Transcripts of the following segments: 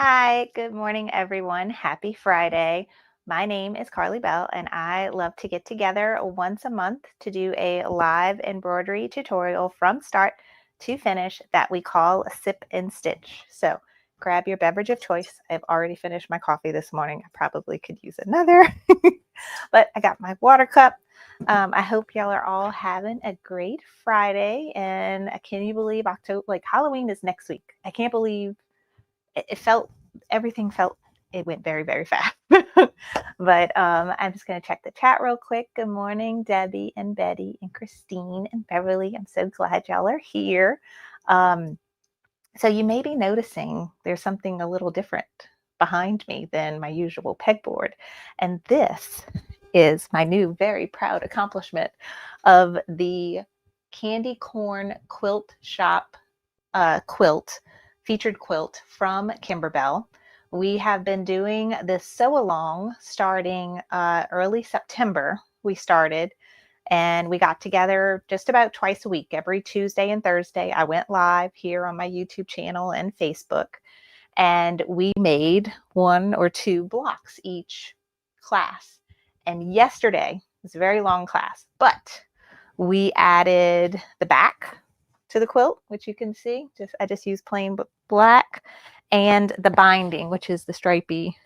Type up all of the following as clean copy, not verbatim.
Hi, good morning, everyone. Happy Friday. My name is Carly Bell, and I love to get together once a month to do a live embroidery tutorial from start to finish that we call Sip and Stitch. So grab your beverage of choice. I've already finished my coffee this morning. I probably could use another, but I got my water cup. I hope y'all are all having a great Friday. And can you believe October, like Halloween is next week? I can't believe everything felt, it went very, very fast. But I'm just going to check the chat real quick. Good morning, Debbie and Betty and Christine and Beverly. I'm so glad y'all are here. So you may be noticing there's something a little different behind me than my usual pegboard. And this is my new very proud accomplishment of the Candy Corn Quilt Shop featured quilt from Kimberbell. We have been doing this sew along starting early September. We started and we got together just about twice a week, every Tuesday and Thursday. I went live here on my YouTube channel and Facebook, and we made 1 or 2 blocks each class. And yesterday was a very long class, but we added the back to the quilt, which you can see. I just used plain black, and the binding, which is the stripy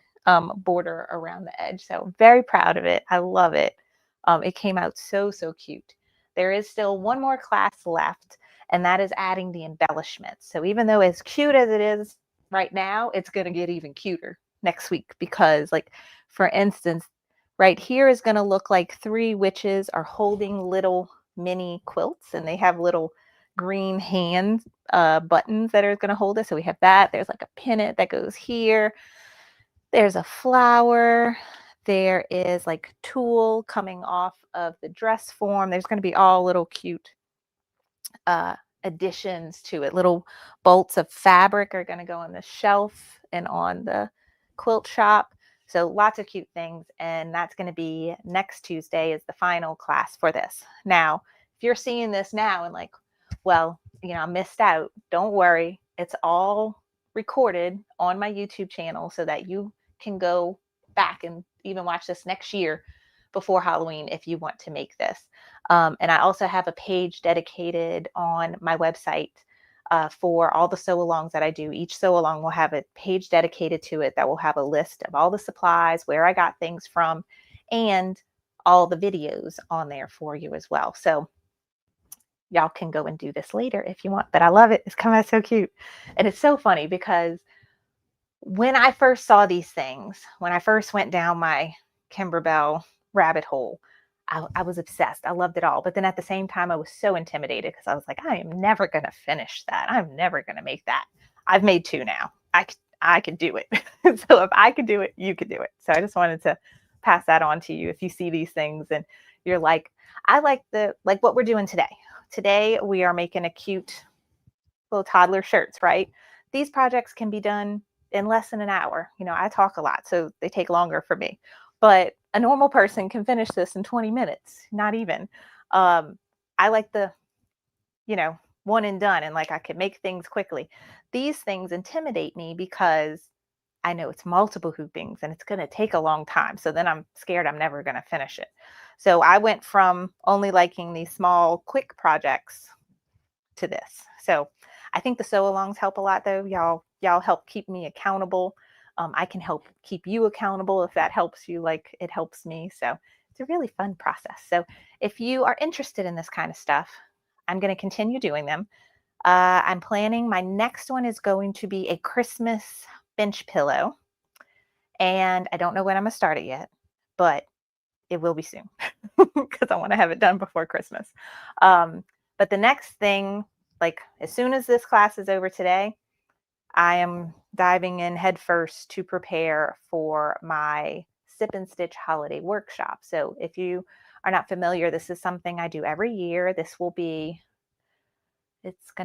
border around the edge. So very proud of it. I love it. It came out so cute. There is still one more class left, and that is adding the embellishments. So even though as cute as it is right now, it's going to get even cuter next week, because, like, for instance, right here is going to look like 3 witches are holding little mini quilts, and they have little green hand buttons that are going to hold it. So we have that. There's like a pennant that goes here. There's a flower. There is like tulle coming off of the dress form. There's going to be all little cute additions to it. Little bolts of fabric are going to go on the shelf and on the quilt shop. So lots of cute things. And that's going to be next Tuesday is the final class for this. Now, if you're seeing this now and like, well, I missed out, don't worry. It's all recorded on my YouTube channel so that you can go back and even watch this next year before Halloween if you want to make this. And I also have a page dedicated on my website for all the sew-alongs that I do. Each sew-along will have a page dedicated to it that will have a list of all the supplies, where I got things from, and all the videos on there for you as well. So y'all can go and do this later if you want, but I love it. It's coming out so cute. And it's so funny because when I first saw these things, when I first went down my Kimberbell rabbit hole, I was obsessed. I loved it all. But then at the same time, I was so intimidated because I was like, I am never going to finish that. I'm never going to make that. I've made 2 now. I could do it. So if I could do it, you could do it. So I just wanted to pass that on to you. If you see these things and you're like, I like what we're doing today. Today, we are making a cute little toddler shirts, right? These projects can be done in less than an hour. I talk a lot, so they take longer for me. But a normal person can finish this in 20 minutes, not even. I like the, one and done, and like I can make things quickly. These things intimidate me because I know it's multiple hoopings and it's going to take a long time. So then I'm scared I'm never going to finish it. So I went from only liking these small, quick projects to this. So I think the sew-alongs help a lot, though. Y'all help keep me accountable. I can help keep you accountable if that helps you like it helps me. So it's a really fun process. So if you are interested in this kind of stuff, I'm going to continue doing them. I'm planning, my next one is going to be a Christmas bench pillow. And I don't know when I'm going to start it yet, but it will be soon because I want to have it done before Christmas. But the next thing, like as soon as this class is over today, I am diving in headfirst to prepare for my Sip and Stitch holiday workshop. So if you are not familiar, this is something I do every year. It's going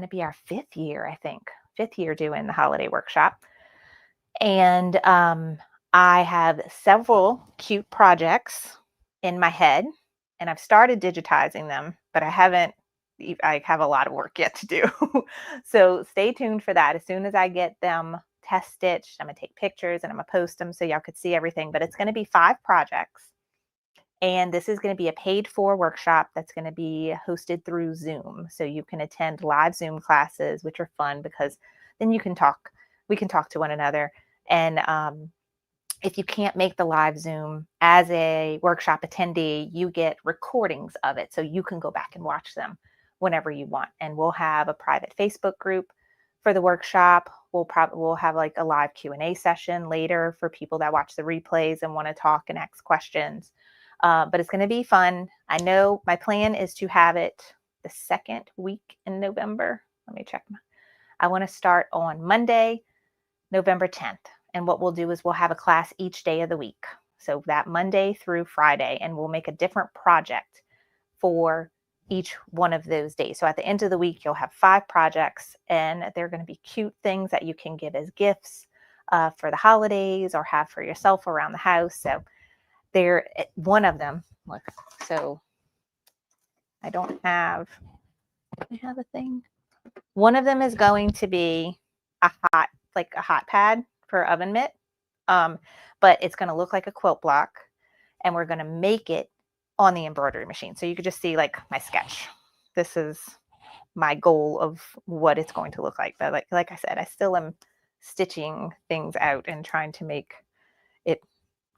to be our 5th year, I think. 5th year doing the holiday workshop. And I have several cute projects in my head, and I've started digitizing them, but I have a lot of work yet to do. So stay tuned for that. As soon as I get them test stitched. I'm going to take pictures and I'm going to post them so y'all could see everything. But it's going to be 5 projects. And this is going to be a paid for workshop that's going to be hosted through Zoom. So you can attend live Zoom classes, which are fun because then you can talk. We can talk to one another. And if you can't make the live Zoom as a workshop attendee, you get recordings of it. So you can go back and watch them whenever you want. And we'll have a private Facebook group for the workshop. We'll have like a live Q&A session later for people that watch the replays and want to talk and ask questions. But it's going to be fun. I know my plan is to have it the second week in November. Let me check. I want to start on Monday, November 10th. And what we'll do is we'll have a class each day of the week. So that Monday through Friday, and we'll make a different project for each one of those days. So at the end of the week, you'll have 5 projects, and they're going to be cute things that you can give as gifts for the holidays or have for yourself around the house. So there, one of them, look, so I have a thing. One of them is going to be a hot pad for oven mitt. But it's going to look like a quilt block, and we're going to make it on the embroidery machine. So you could just see like my sketch. This is my goal of what it's going to look like. But like I said, I still am stitching things out and trying to make it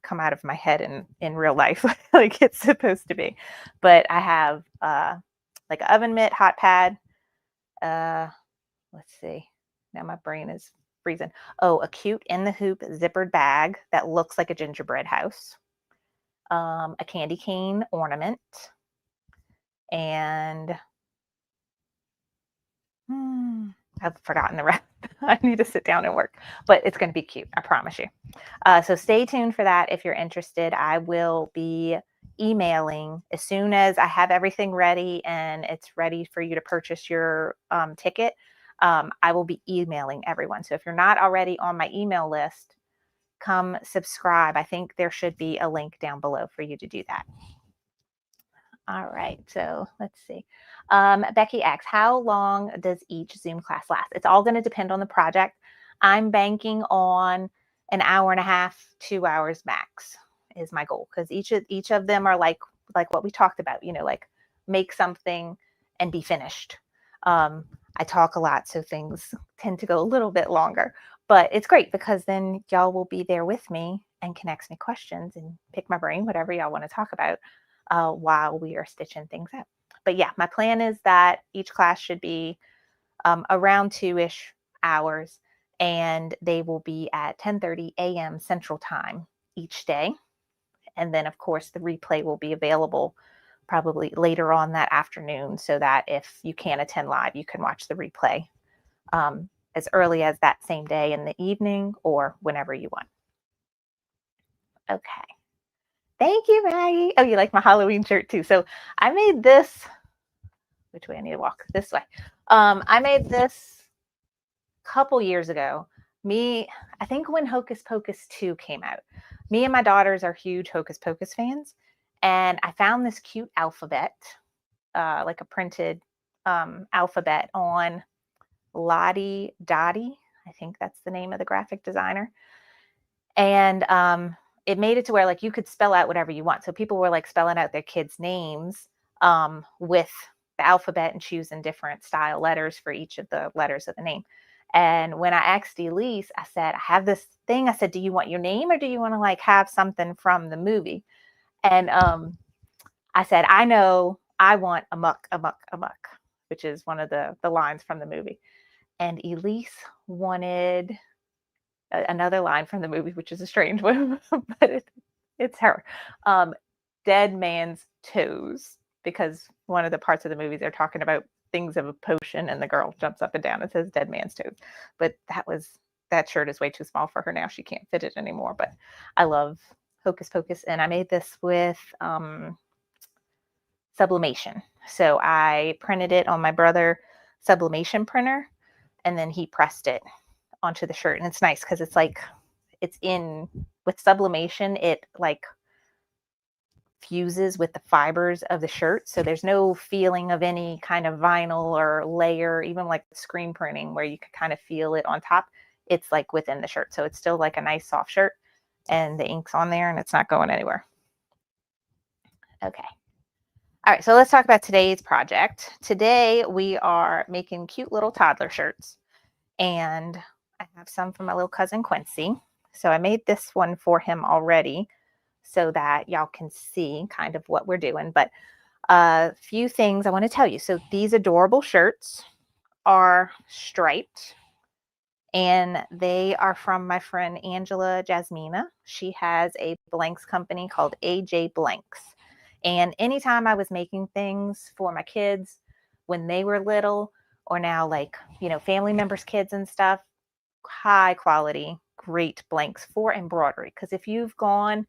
come out of my head in real life like it's supposed to be. But I have like an oven mitt, hot pad. Let's see. Now my brain is freezing. Oh, a cute in the hoop zippered bag that looks like a gingerbread house. A candy cane ornament. And I've forgotten the rest. I need to sit down and work, but it's going to be cute. I promise you. So stay tuned for that. If you're interested, I will be emailing as soon as I have everything ready and it's ready for you to purchase your ticket. I will be emailing everyone. So if you're not already on my email list, come subscribe. I think there should be a link down below for you to do that. All right, so let's see. Becky asks, how long does each Zoom class last? It's all going to depend on the project. I'm banking on an hour and a half, 2 hours max is my goal, because each of them are like what we talked about, like make something and be finished. I talk a lot, so things tend to go a little bit longer, but it's great because then y'all will be there with me and can ask me questions and pick my brain, whatever y'all want to talk about while we are stitching things out. But yeah, my plan is that each class should be around 2-ish hours, and they will be at 10:30 a.m. Central Time each day. And then, of course, the replay will be available probably later on that afternoon, so that if you can't attend live, you can watch the replay as early as that same day in the evening or whenever you want. Okay. Thank you, Maggie. Oh, you like my Halloween shirt too. So I made this. Which way I need to walk? This way. I made this a couple years ago. I think when Hocus Pocus 2 came out. Me and my daughters are huge Hocus Pocus fans. And I found this cute alphabet, like a printed alphabet on Lottie Dottie. I think that's the name of the graphic designer. And it made it to where like you could spell out whatever you want. So people were like spelling out their kids' names with the alphabet and choosing different style letters for each of the letters of the name. And when I asked Elise, I said, I have this thing. I said, do you want your name or do you want to like have something from the movie? And I said, I know I want amuck, amuck, amuck, which is one of the lines from the movie. And Elise wanted another line from the movie, which is a strange one, but it's her. Dead man's toes, because one of the parts of the movie they're talking about things of a potion and the girl jumps up and down and says dead man's toes. But that shirt is way too small for her now. She can't fit it anymore. But I love Hocus Pocus, and I made this with Sublimation. So I printed it on my brother Sublimation printer, and then he pressed it onto the shirt. And it's nice because it's like with Sublimation, it like fuses with the fibers of the shirt, so there's no feeling of any kind of vinyl or layer, even like screen printing where you could kind of feel it on top. it's like within the shirt. So it's still like a nice soft shirt, and the ink's on there and it's not going anywhere. Okay. All right, so let's talk about today's project. Today we are making cute little toddler shirts, and I have some from my little cousin Quincy. So I made this one for him already so that y'all can see kind of what we're doing. But a few things I want to tell you. So these adorable shirts are striped, and they are from my friend Angela Jasmina. She has a blanks company called AJ Blanks. And anytime I was making things for my kids when they were little, or now like, family members' kids and stuff, high quality, great blanks for embroidery. Because if you've gone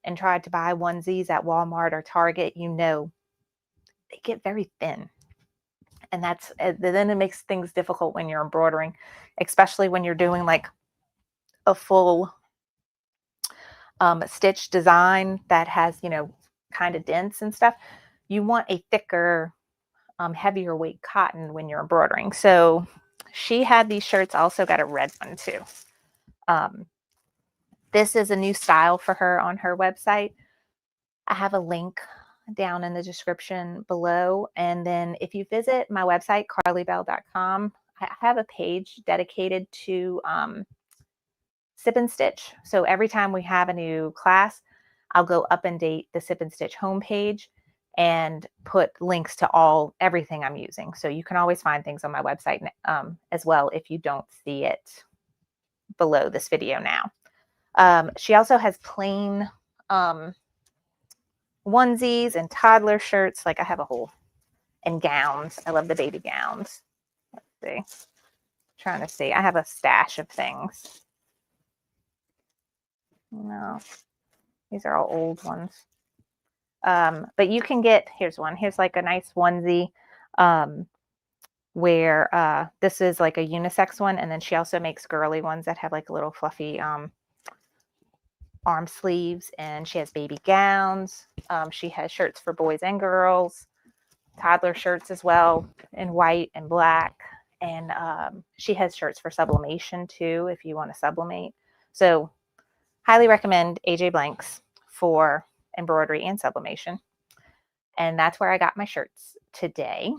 and tried to buy onesies at Walmart or Target, they get very thin. And then it makes things difficult when you're embroidering, especially when you're doing like a full stitch design that has, kind of dents and stuff. You want a thicker, heavier weight cotton when you're embroidering. So she had these shirts, also got a red one too. This is a new style for her on her website. I have a link down in the description below. And then if you visit my website, carlybell.com, I have a page dedicated to Sip and Stitch. So every time we have a new class, I'll go up and date the Sip and Stitch homepage and put links to everything I'm using. So you can always find things on my website as well if you don't see it below this video now. She also has plain onesies and toddler shirts. Like I have and gowns. I love the baby gowns. Let's see. Trying to see. I have a stash of things. No, these are all old ones. But you can here's one. Here's like a nice onesie where this is like a unisex one. And then she also makes girly ones that have like little fluffy arm sleeves, and she has baby gowns. She has shirts for boys and girls, toddler shirts as well in white and black. And she has shirts for sublimation too, if you want to sublimate. So highly recommend AJ Blanks for embroidery and sublimation. And that's where I got my shirts today.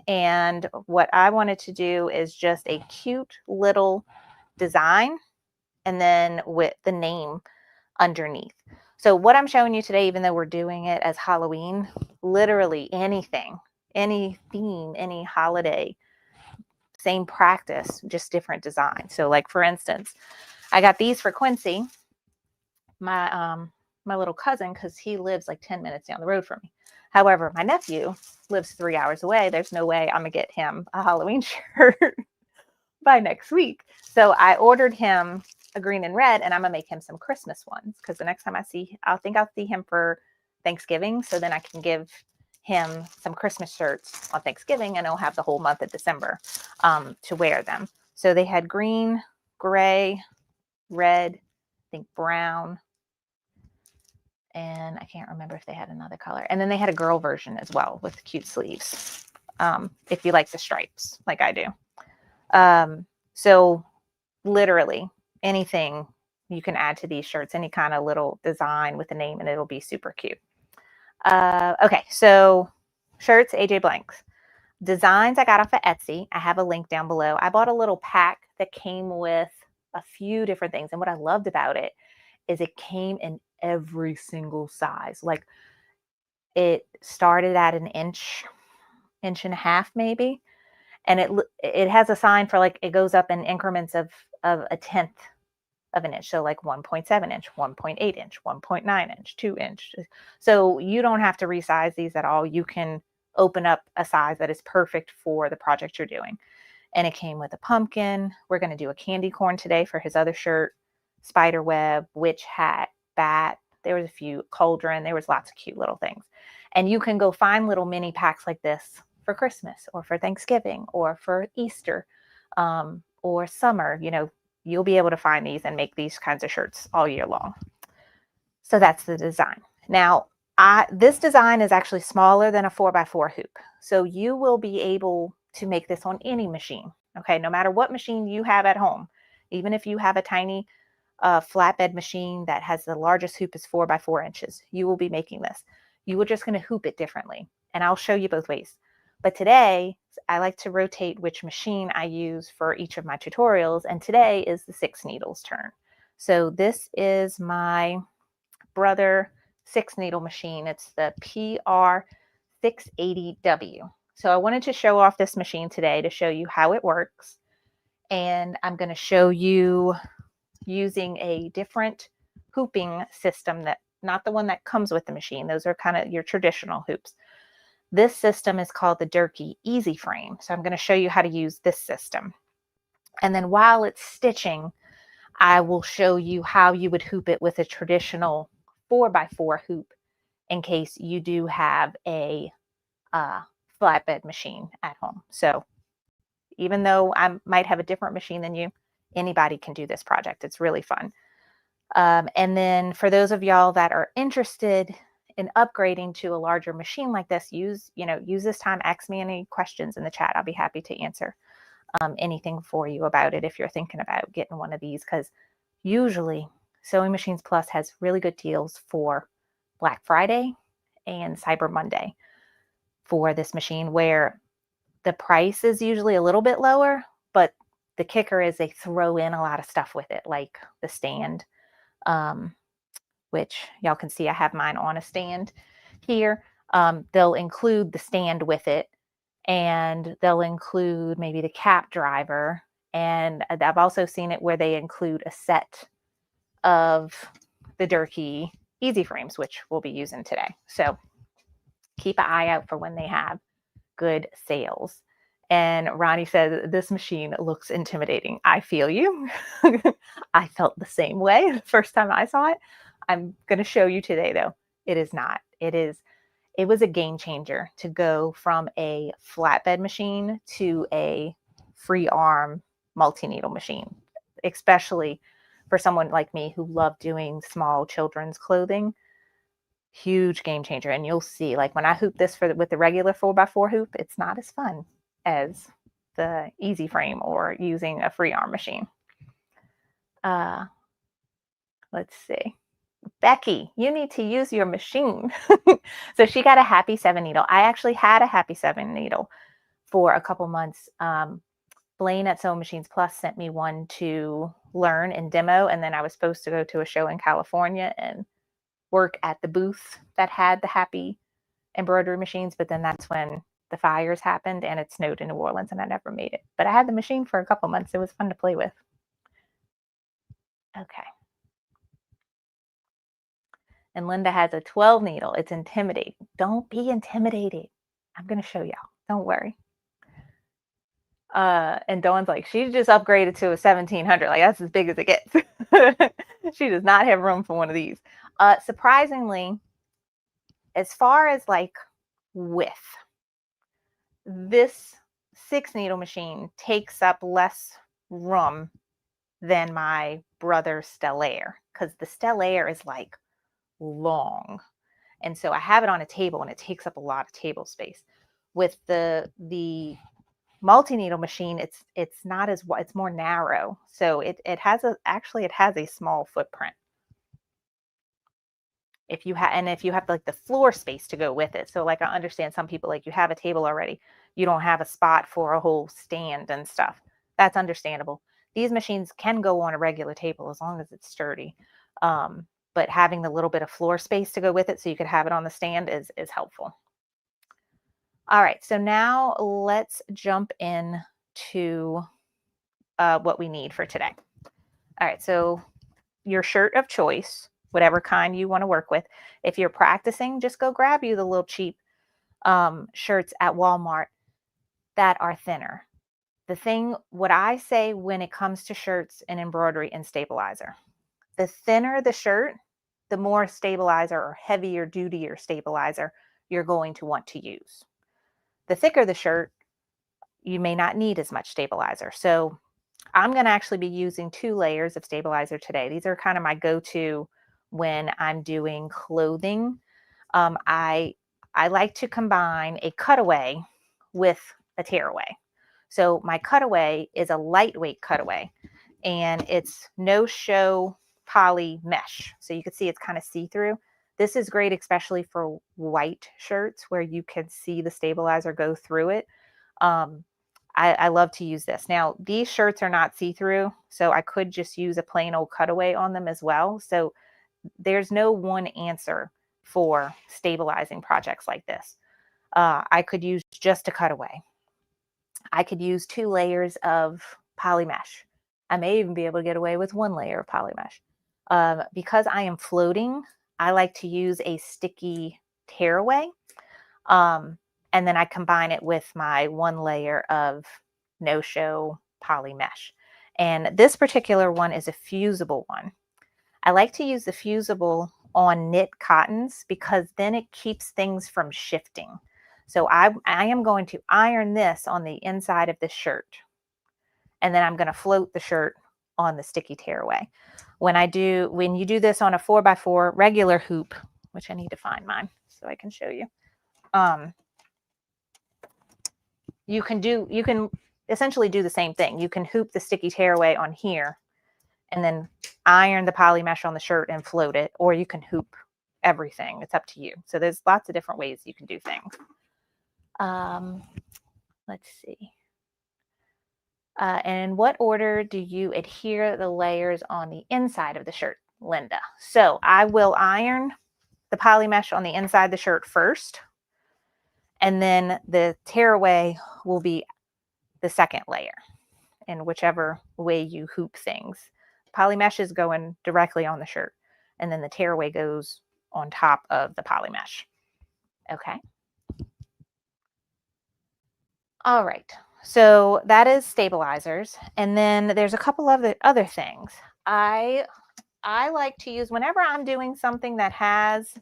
And what I wanted to do is just a cute little design, and then with the name underneath. So what I'm showing you today, even though we're doing it as Halloween, literally anything, any theme, any holiday, same practice, just different design. So like for instance, I got these for Quincy, my little cousin, because he lives like 10 minutes down the road from me. However, my nephew lives 3 hours away. There's no way I'm gonna get him a Halloween shirt by next week. So I ordered him a green and red, and I'm gonna make him some Christmas ones, because the next time I'll see him for Thanksgiving. So then I can give him some Christmas shirts on Thanksgiving, and he'll have the whole month of December to wear them. So they had green, gray, red, I think brown, and I can't remember if they had another color. And then they had a girl version as well with cute sleeves, if you like the stripes like I do. So literally anything you can add to these shirts, any kind of little design with a name, and it'll be super cute. Okay, so shirts, AJ Blanks. Designs I got off of Etsy. I have a link down below. I bought a little pack that came with a few different things. And what I loved about it is it came in every single size. Like it started at an inch and a half maybe. And it has a sign for like, it goes up in increments of a tenth of an inch. So like 1.7 inch, 1.8 inch, 1.9 inch, 2 inch. So you don't have to resize these at all. You can open up a size that is perfect for the project you're doing. And it came with a pumpkin. We're going to do a candy corn today for his other shirt, spider web, witch hat, bat. There was a few, cauldron. There was lots of cute little things. And you can go find little mini packs like this for Christmas or for Thanksgiving or for Easter or summer. You'll be able to find these and make these kinds of shirts all year long. So that's the design. Now, this design is actually smaller than a 4x4 hoop. So you will be able to make this on any machine. Okay, no matter what machine you have at home, Even if you have a tiny flatbed machine that has the largest hoop is 4 by 4 inches, you will be making this. You are just going to hoop it differently. And I'll show you both ways. But today, I like to rotate which machine I use for each of my tutorials. And today is the 6 needles turn. So this is my Brother 6 needle machine. It's the PR680W. So I wanted to show off this machine today to show you how it works. And I'm going to show you using a different hooping system, that not the one that comes with the machine. Those are kind of your traditional hoops. This system is called the Durkee EZ Frame. So I'm going to show you how to use this system. And then while it's stitching, I will show you how you would hoop it with a traditional 4 by 4 hoop in case you do have a flatbed machine at home. So even though I might have a different machine than you, anybody can do this project. It's really fun. And then for those of y'all that are interested in upgrading to a larger machine like this, use this time, ask me any questions in the chat. I'll be happy to answer anything for you about it if you're thinking about getting one of these, because usually Sewing Machines Plus has really good deals for Black Friday and Cyber Monday for this machine, where the price is usually a little bit lower, but the kicker is they throw in a lot of stuff with it, like the stand, which y'all can see I have mine on a stand here. They'll include the stand with it, and they'll include maybe the cap driver. And I've also seen it where they include a set of the Durkee EZ Frames, which we'll be using today. So keep an eye out for when they have good sales. And Ronnie said, this machine looks intimidating. I feel you. I felt the same way the first time I saw it. I'm going to show you today, though. It is not. It was a game changer to go from a flatbed machine to a free arm multi-needle machine, especially for someone like me who loved doing small children's clothing. Huge game changer. And you'll see, like when I hoop this with the regular 4 by 4 hoop, it's not as fun as the EZ Frame or using a free arm machine. Let's see. Becky, you need to use your machine. So she got a Happy 7 needle. I actually had a Happy 7 needle for a couple months. Blaine at Sewing Machines Plus sent me one to learn and demo, and then I was supposed to go to a show in California and work at the booth that had the Happy embroidery machines, but then that's when the fires happened and it snowed in New Orleans and I never made it. But I had the machine for a couple months. It was fun to play with. Okay. And Linda has a 12 needle. It's intimidating. Don't be intimidated. I'm going to show y'all. Don't worry. And Dawn's like, she just upgraded to a 1700. Like, that's as big as it gets. She does not have room for one of these. Surprisingly, as far as like width, this 6 needle machine takes up less room than my Brother Stellaire, because the Stellaire is like long. And so I have it on a table and it takes up a lot of table space. With the multi-needle machine, it's not as wide, it's more narrow. So it has a small footprint. If you have like the floor space to go with it. So like I understand some people, like you have a table already, you don't have a spot for a whole stand and stuff. That's understandable. These machines can go on a regular table as long as it's sturdy. But having the little bit of floor space to go with it so you could have it on the stand is helpful. All right, so now let's jump in to what we need for today. All right, so your shirt of choice, whatever kind you want to work with. If you're practicing, just go grab you the little cheap shirts at Walmart that are thinner. What I say when it comes to shirts and embroidery and stabilizer, the thinner the shirt, the more stabilizer or heavier, dutier stabilizer you're going to want to use. The thicker the shirt, you may not need as much stabilizer. So I'm going to actually be using 2 layers of stabilizer today. These are kind of my go-to when I'm doing clothing. I like to combine a cutaway with a tearaway. So my cutaway is a lightweight cutaway. and it's no show poly mesh. So you can see it's kind of see-through. This is great, especially for white shirts where you can see the stabilizer go through it. I love to use this. Now, these shirts are not see-through, so I could just use a plain old cutaway on them as well. So there's no one answer for stabilizing projects like this. I could use just a cutaway. I could use 2 layers of poly mesh. I may even be able to get away with 1 layer of poly mesh. Because I am floating, I like to use a sticky tearaway. And then I combine it with my 1 layer of no-show poly mesh. And this particular one is a fusible one. I like to use the fusible on knit cottons because then it keeps things from shifting. So I am going to iron this on the inside of the shirt. And then I'm going to float the shirt on the sticky tearaway. When you do this on a 4x4 regular hoop, which I need to find mine so I can show you. You can essentially do the same thing. You can hoop the sticky tearaway on here and then iron the poly mesh on the shirt and float it, or you can hoop everything. It's up to you. So there's lots of different ways you can do things. Let's see. And in what order do you adhere the layers on the inside of the shirt, Linda? So I will iron the poly mesh on the inside of the shirt first, and then the tearaway will be the second layer in whichever way you hoop things. Poly mesh is going directly on the shirt, and then the tearaway goes on top of the poly mesh. Okay. All right. So that is stabilizers. And then there's a couple of other things. I like to use whenever I'm doing something that has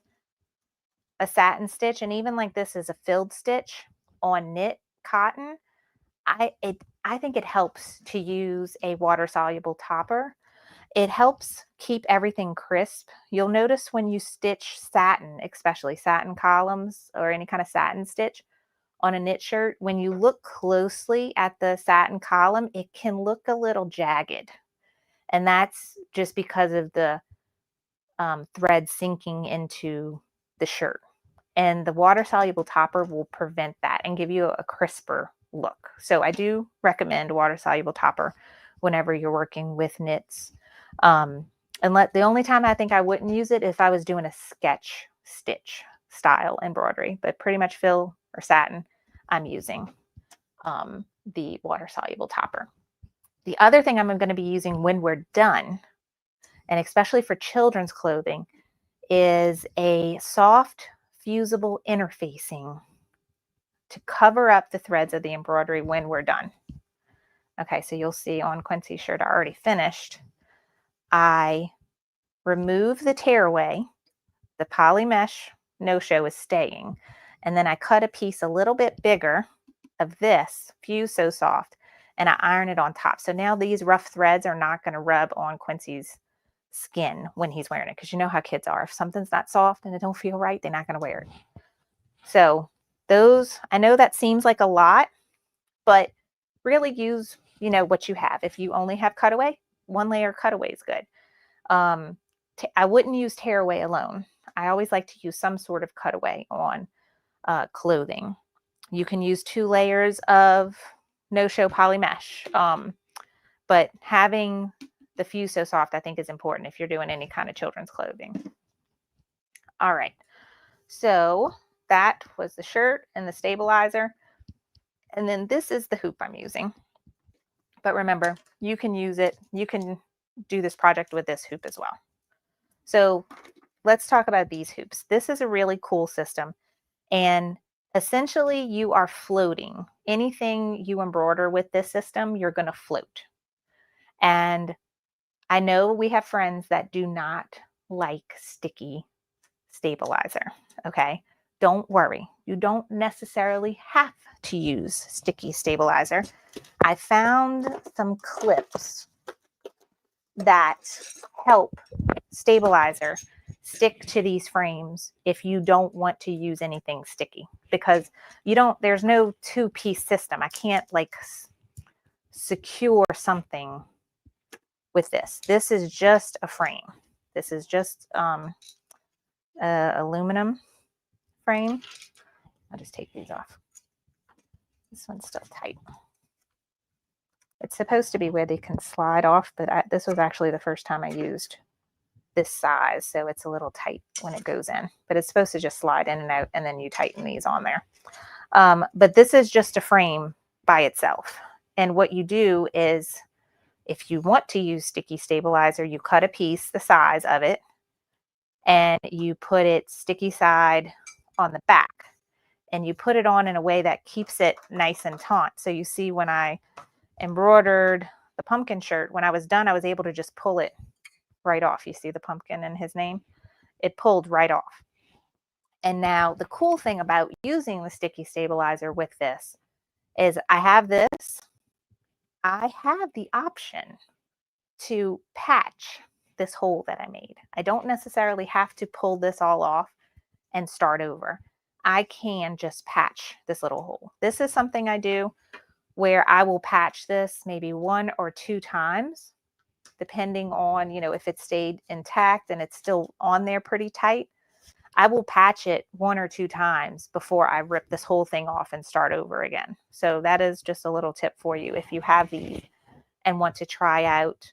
a satin stitch, and even like this is a filled stitch on knit cotton, I think it helps to use a water soluble topper. It helps keep everything crisp. You'll notice when you stitch satin, especially satin columns or any kind of satin stitch on a knit shirt, when you look closely at the satin column, it can look a little jagged. And that's just because of the thread sinking into the shirt. And the water soluble topper will prevent that and give you a crisper look. So I do recommend water soluble topper whenever you're working with knits. And the only time I think I wouldn't use it if I was doing a sketch stitch style embroidery, but pretty much fill or satin, I'm using the water soluble topper. The other thing I'm going to be using when we're done, and especially for children's clothing, is a soft fusible interfacing to cover up the threads of the embroidery when we're done. Okay, so you'll see on Quincy's shirt I already finished. I remove the tearaway, the poly mesh no-show is staying, and then I cut a piece a little bit bigger of this Fuse So Soft, and I iron it on top. So now these rough threads are not going to rub on Quincy's skin when he's wearing it, because you know how kids are. If something's not soft and it don't feel right, they're not going to wear it. So those, I know that seems like a lot, but really use, what you have. If you only have cutaway, 1 layer cutaway is good. I wouldn't use tearaway alone. I always like to use some sort of cutaway on clothing. You can use 2 layers of no-show poly mesh, but having the Fuse So Soft, I think, is important if you're doing any kind of children's clothing. All right, so that was the shirt and the stabilizer, and then this is the hoop I'm using. But remember, you can use it, you can do this project with this hoop as well. So let's talk about these hoops. This is a really cool system, and essentially you are floating. Anything you embroider with this system, you're going to float. And I know we have friends that do not like sticky stabilizer. Okay, don't worry. You don't necessarily have to use sticky stabilizer. I found some clips that help stabilizer stick to these frames if you don't want to use anything sticky, because there's no 2-piece system. I can't like secure something with this. This is just a frame. This is just aluminum frame. I'll just take these off. This one's still tight. It's supposed to be where they can slide off, but this was actually the first time I used this size, so it's a little tight when it goes in. But it's supposed to just slide in and out, and then you tighten these on there. But this is just a frame by itself. And what you do is, if you want to use sticky stabilizer, you cut a piece the size of it, and you put it sticky side on the back. And you put it on in a way that keeps it nice and taut. So you see when I embroidered the pumpkin shirt, when I was done, I was able to just pull it right off. You see the pumpkin and his name? It pulled right off. And now the cool thing about using the sticky stabilizer with this is I have this. I have the option to patch this hole that I made. I don't necessarily have to pull this all off and start over. I can just patch this little hole. This is something I do where I will patch this maybe 1 or 2 times, depending on, you know, if it stayed intact and it's still on there pretty tight. I will patch it 1 or 2 times before I rip this whole thing off and start over again. So that is just a little tip for you if you have these and want to try out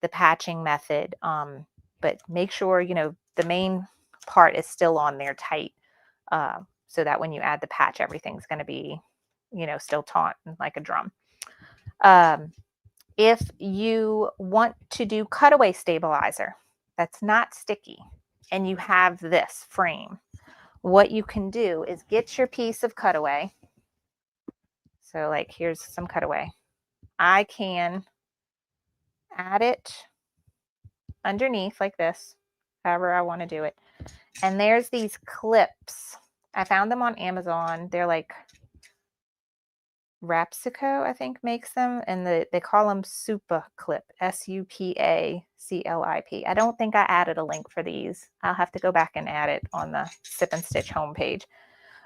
the patching method. But make sure, you know, the main part is still on there tight, so that when you add the patch, everything's going to be, you know, still taut like a drum. If you want to do cutaway stabilizer that's not sticky, and you have this frame, what you can do is get your piece of cutaway. So like here's some cutaway. I can add it underneath like this, however I want to do it. And there's these clips. I found them on Amazon. They're like Rapsico, I think, makes them, and they call them Supa Clip, SUPACLIP. I don't think I added a link for these. I'll have to go back and add it on the Sip and Stitch homepage.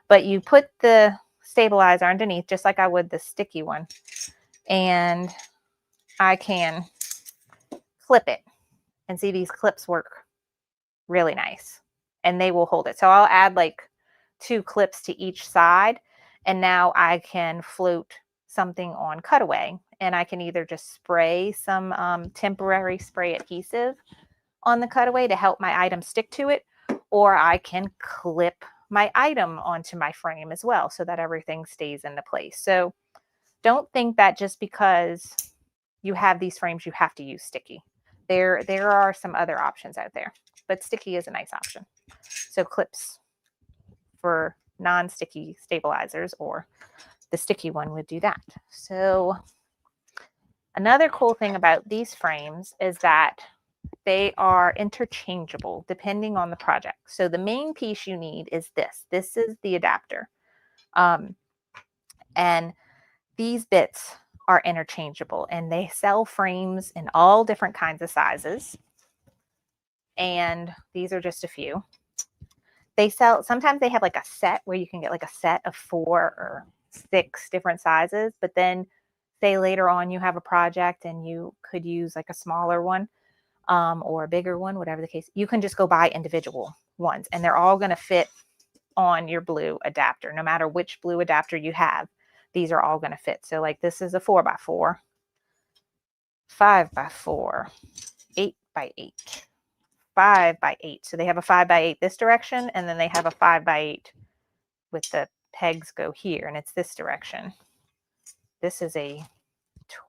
But you put the stabilizer underneath, just like I would the sticky one, and I can clip it. And see, these clips work really nice, and they will hold it. So I'll add like 2 clips to each side. And now I can float something on cutaway, and I can either just spray some temporary spray adhesive on the cutaway to help my item stick to it, or I can clip my item onto my frame as well so that everything stays into place. So don't think that just because you have these frames, you have to use sticky. There are some other options out there, but sticky is a nice option. So clips for non-sticky stabilizers, or the sticky one would do that. So another cool thing about these frames is that they are interchangeable depending on the project. So the main piece you need is this. This is the adapter. And these bits are interchangeable, and they sell frames in all different kinds of sizes. And these are just a few. They sell, sometimes they have like a set where you can get like a set of 4 or 6 different sizes, but then say later on you have a project and you could use like a smaller one or a bigger one, whatever the case, you can just go buy individual ones, and they're all going to fit on your blue adapter. No matter which blue adapter you have, these are all going to fit. So like this is a 4x4, 5x4, 8x8. 5x8. So they have a 5x8 this direction, and then they have a 5x8 with the pegs go here, and it's this direction. This is a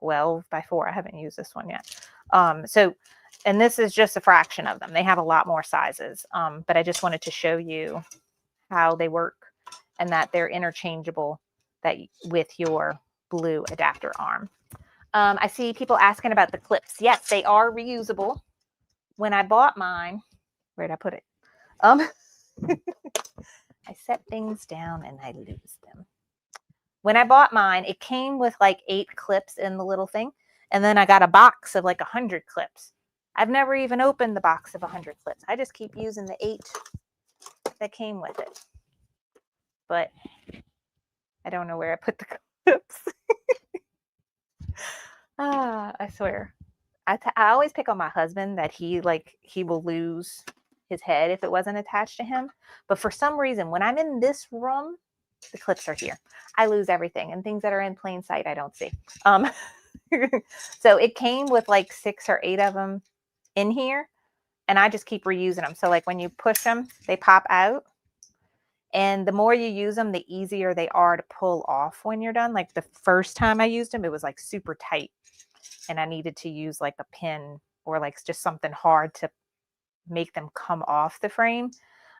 12x4. I haven't used this one yet. And this is just a fraction of them. They have a lot more sizes, but I just wanted to show you how they work and that they're interchangeable with your blue adapter arm. I see people asking about the clips. Yes, they are reusable. When I bought mine, where did I put it? I set things down and I lose them. When I bought mine, it came with like 8 clips in the little thing. And then I got a box of like 100 clips. I've never even opened the box of 100 clips. I just keep using the 8 that came with it. But I don't know where I put the clips. I swear. I always pick on my husband that he will lose his head if it wasn't attached to him. But for some reason, when I'm in this room, the clips are here. I lose everything, and things that are in plain sight I don't see. So it came with like 6 or 8 of them in here, and I just keep reusing them. So like when you push them, they pop out. And the more you use them, the easier they are to pull off when you're done. Like the first time I used them, it was like super tight, and I needed to use like a pin or like just something hard to make them come off the frame.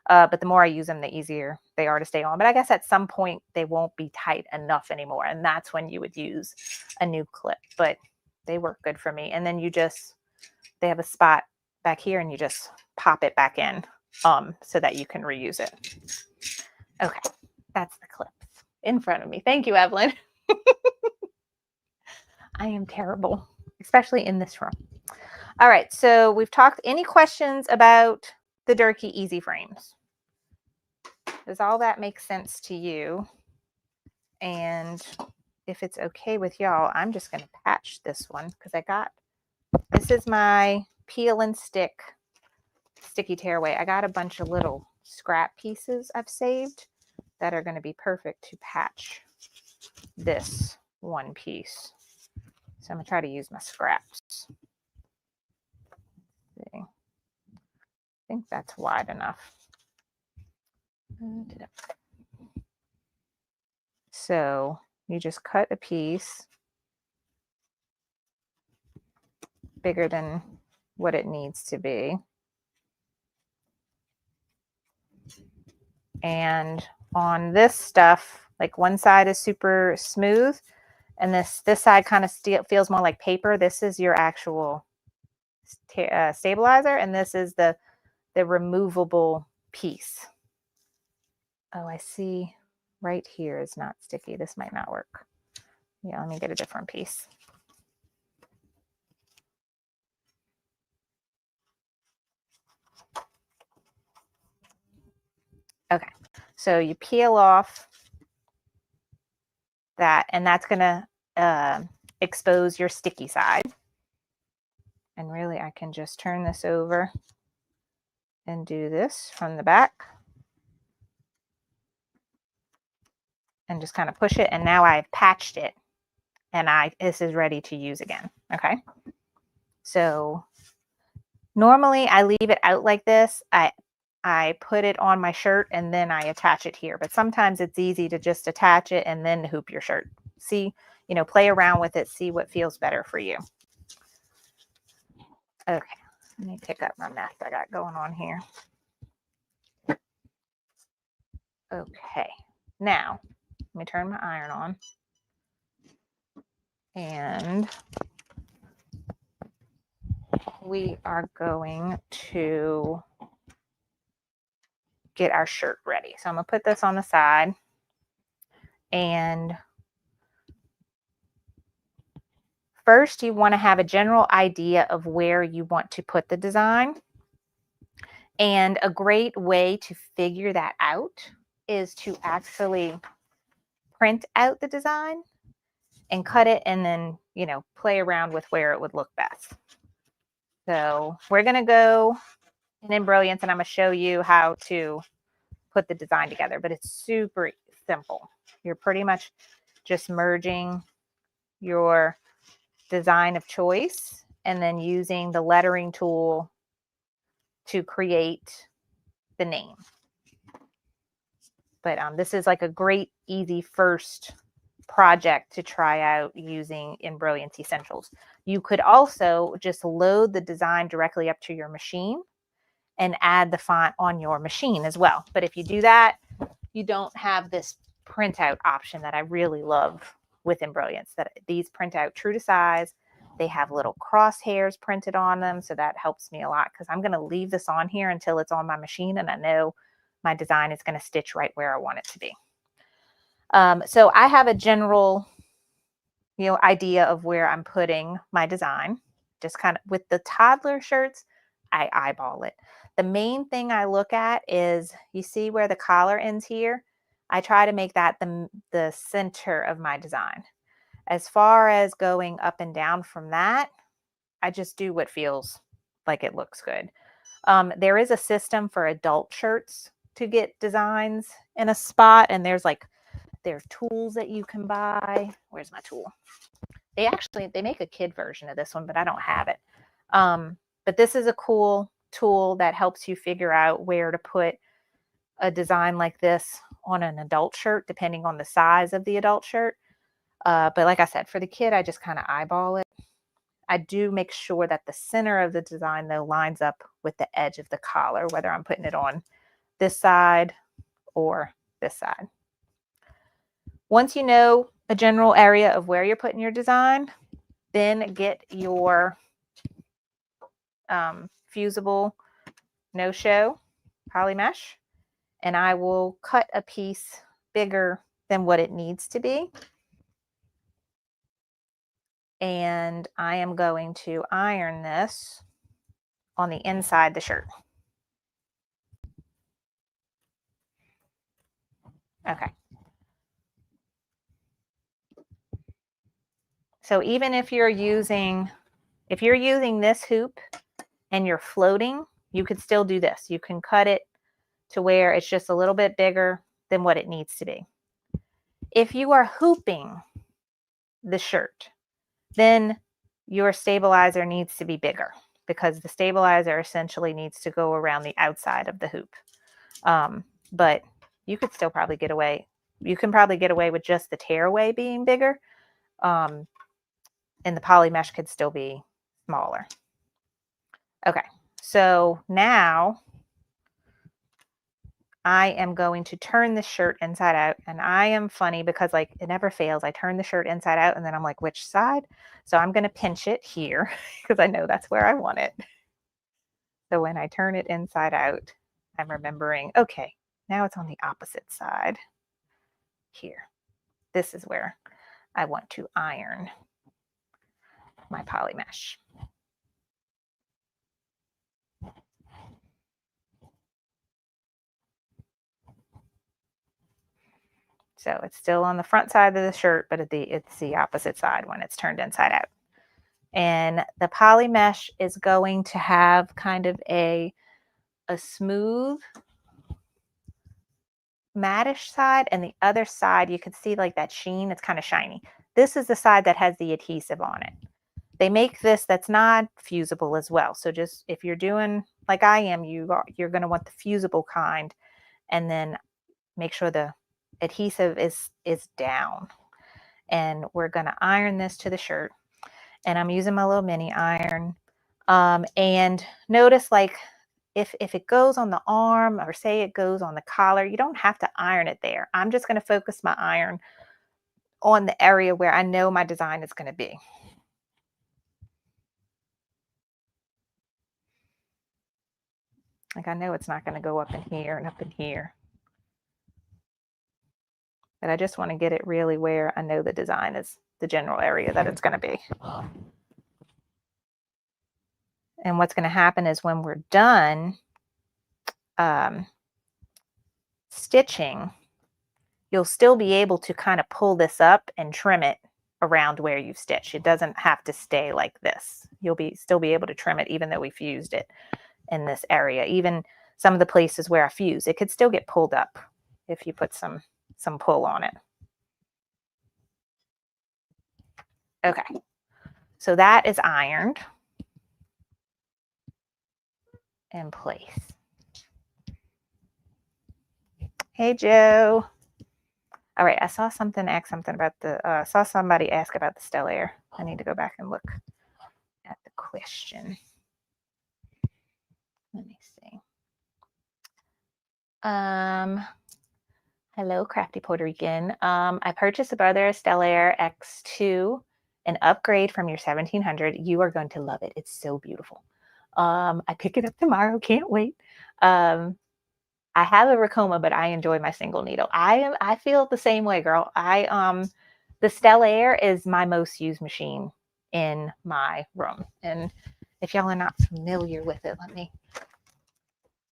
But the more I use them, the easier they are to stay on. But I guess at some point they won't be tight enough anymore. And that's when you would use a new clip. But they work good for me. And then they have a spot back here and you just pop it back in so that you can reuse it. Okay, that's the clips in front of me. Thank you, Evelyn. I am terrible, especially in this room. All right, so we've talked. Any questions about the Durkee EZ Frames? Does all that make sense to you? And if it's okay with y'all, I'm just going to patch this one because this is my peel and stick sticky tearaway. I got a bunch of little scrap pieces I've saved that are going to be perfect to patch this one piece. So I'm going to try to use my scraps. Let's see. I think that's wide enough. So you just cut a piece bigger than what it needs to be. And on this stuff, like one side is super smooth and this side kind of feels more like paper. This is your actual stabilizer, and this is the removable piece. Oh, I see right here is not sticky. This might not work. Yeah, let me get a different piece. Okay, so you peel off that, and that's going to expose your sticky side. And really, I can just turn this over and do this from the back. And just kind of push it. And now I've patched it. And this is ready to use again. Okay. So normally I leave it out like this. I put it on my shirt and then I attach it here. But sometimes it's easy to just attach it and then hoop your shirt. See, play around with it. See what feels better for you. Okay. Let me pick up my mess I got going on here. Okay. Now, let me turn my iron on. And we are going to get our shirt ready. So I'm going to put this on the side. And first, you want to have a general idea of where you want to put the design. And a great way to figure that out is to actually print out the design and cut it and then, play around with where it would look best. So we're going to go in Embrilliance and I'm going to show you how to put the design together, but it's super simple. You're pretty much just merging your design of choice and then using the lettering tool to create the name. But this is like a great, easy first project to try out using Embrilliance Essentials. You could also just load the design directly up to your machine and add the font on your machine as well. But if you do that, you don't have this printout option that I really love with Embrilliance, that these print out true to size. They have little crosshairs printed on them, so that helps me a lot because I'm going to leave this on here until it's on my machine and I know my design is going to stitch right where I want it to be. So I have a general, idea of where I'm putting my design. Just kind of with the toddler shirts, I eyeball it. The main thing I look at is, you see where the collar ends here? I try to make that the center of my design. As far as going up and down from that, I just do what feels like it looks good. There is a system for adult shirts to get designs in a spot, and there's tools that you can buy. Where's my tool? They make a kid version of this one, but I don't have it. But this is a cool tool that helps you figure out where to put a design like this on an adult shirt, depending on the size of the adult shirt. But like I said, for the kid, I just kind of eyeball it. I do make sure that the center of the design, though, lines up with the edge of the collar, whether I'm putting it on this side or this side. Once you know a general area of where you're putting your design, then get your fusible no-show poly mesh, and I will cut a piece bigger than what it needs to be. And I am going to iron this on the inside the shirt. Okay. So even if you're using this hoop and you're floating, you could still do this. You can cut it to where it's just a little bit bigger than what it needs to be. If you are hooping the shirt, then your stabilizer needs to be bigger, because the stabilizer essentially needs to go around the outside of the hoop. But you could still probably get away. You can probably get away with just the tearaway being bigger. And the poly mesh could still be smaller. Okay, so now I am going to turn the shirt inside out, and I am funny because like it never fails. I turn the shirt inside out and then I'm like, which side? So I'm going to pinch it here because I know that's where I want it. So when I turn it inside out, I'm remembering, okay, now it's on the opposite side here. This is where I want to iron my poly mesh. So it's still on the front side of the shirt, but it's the opposite side when it's turned inside out. And the poly mesh is going to have kind of a smooth mattish side, and the other side you can see like that sheen. It's kind of shiny. This is the side that has the adhesive on it. They make this that's not fusible as well. So just if you're doing like I am, you're going to want the fusible kind, and then make sure the adhesive is down. And we're going to iron this to the shirt, and I'm using my little mini iron. And notice, like, if it goes on the arm, or say it goes on the collar, you don't have to iron it there. I'm just going to focus my iron on the area where I know my design is going to be. Like, I know it's not going to go up in here and up in here, but I just want to get it really where I know the design is, the general area that it's going to be. And what's going to happen is when we're done stitching, you'll still be able to kind of pull this up and trim it around where you've stitched. It doesn't have to stay like this. You'll still be able to trim it even though we fused it in this area. Even some of the places where I fuse, it could still get pulled up if you put some pull on it. Okay, so that is ironed in place. Hey, Joe. All right, I saw somebody ask about the Stellaire. I need to go back and look at the question. Let me see. Hello, Crafty Puerto Rican. I purchased a Brother Stellaire X2, an upgrade from your 1700. You are going to love it. It's so beautiful. I pick it up tomorrow. Can't wait. I have a Racoma, but I enjoy my single needle. I feel the same way, girl. The Stellaire is my most used machine in my room. And if y'all are not familiar with it, let me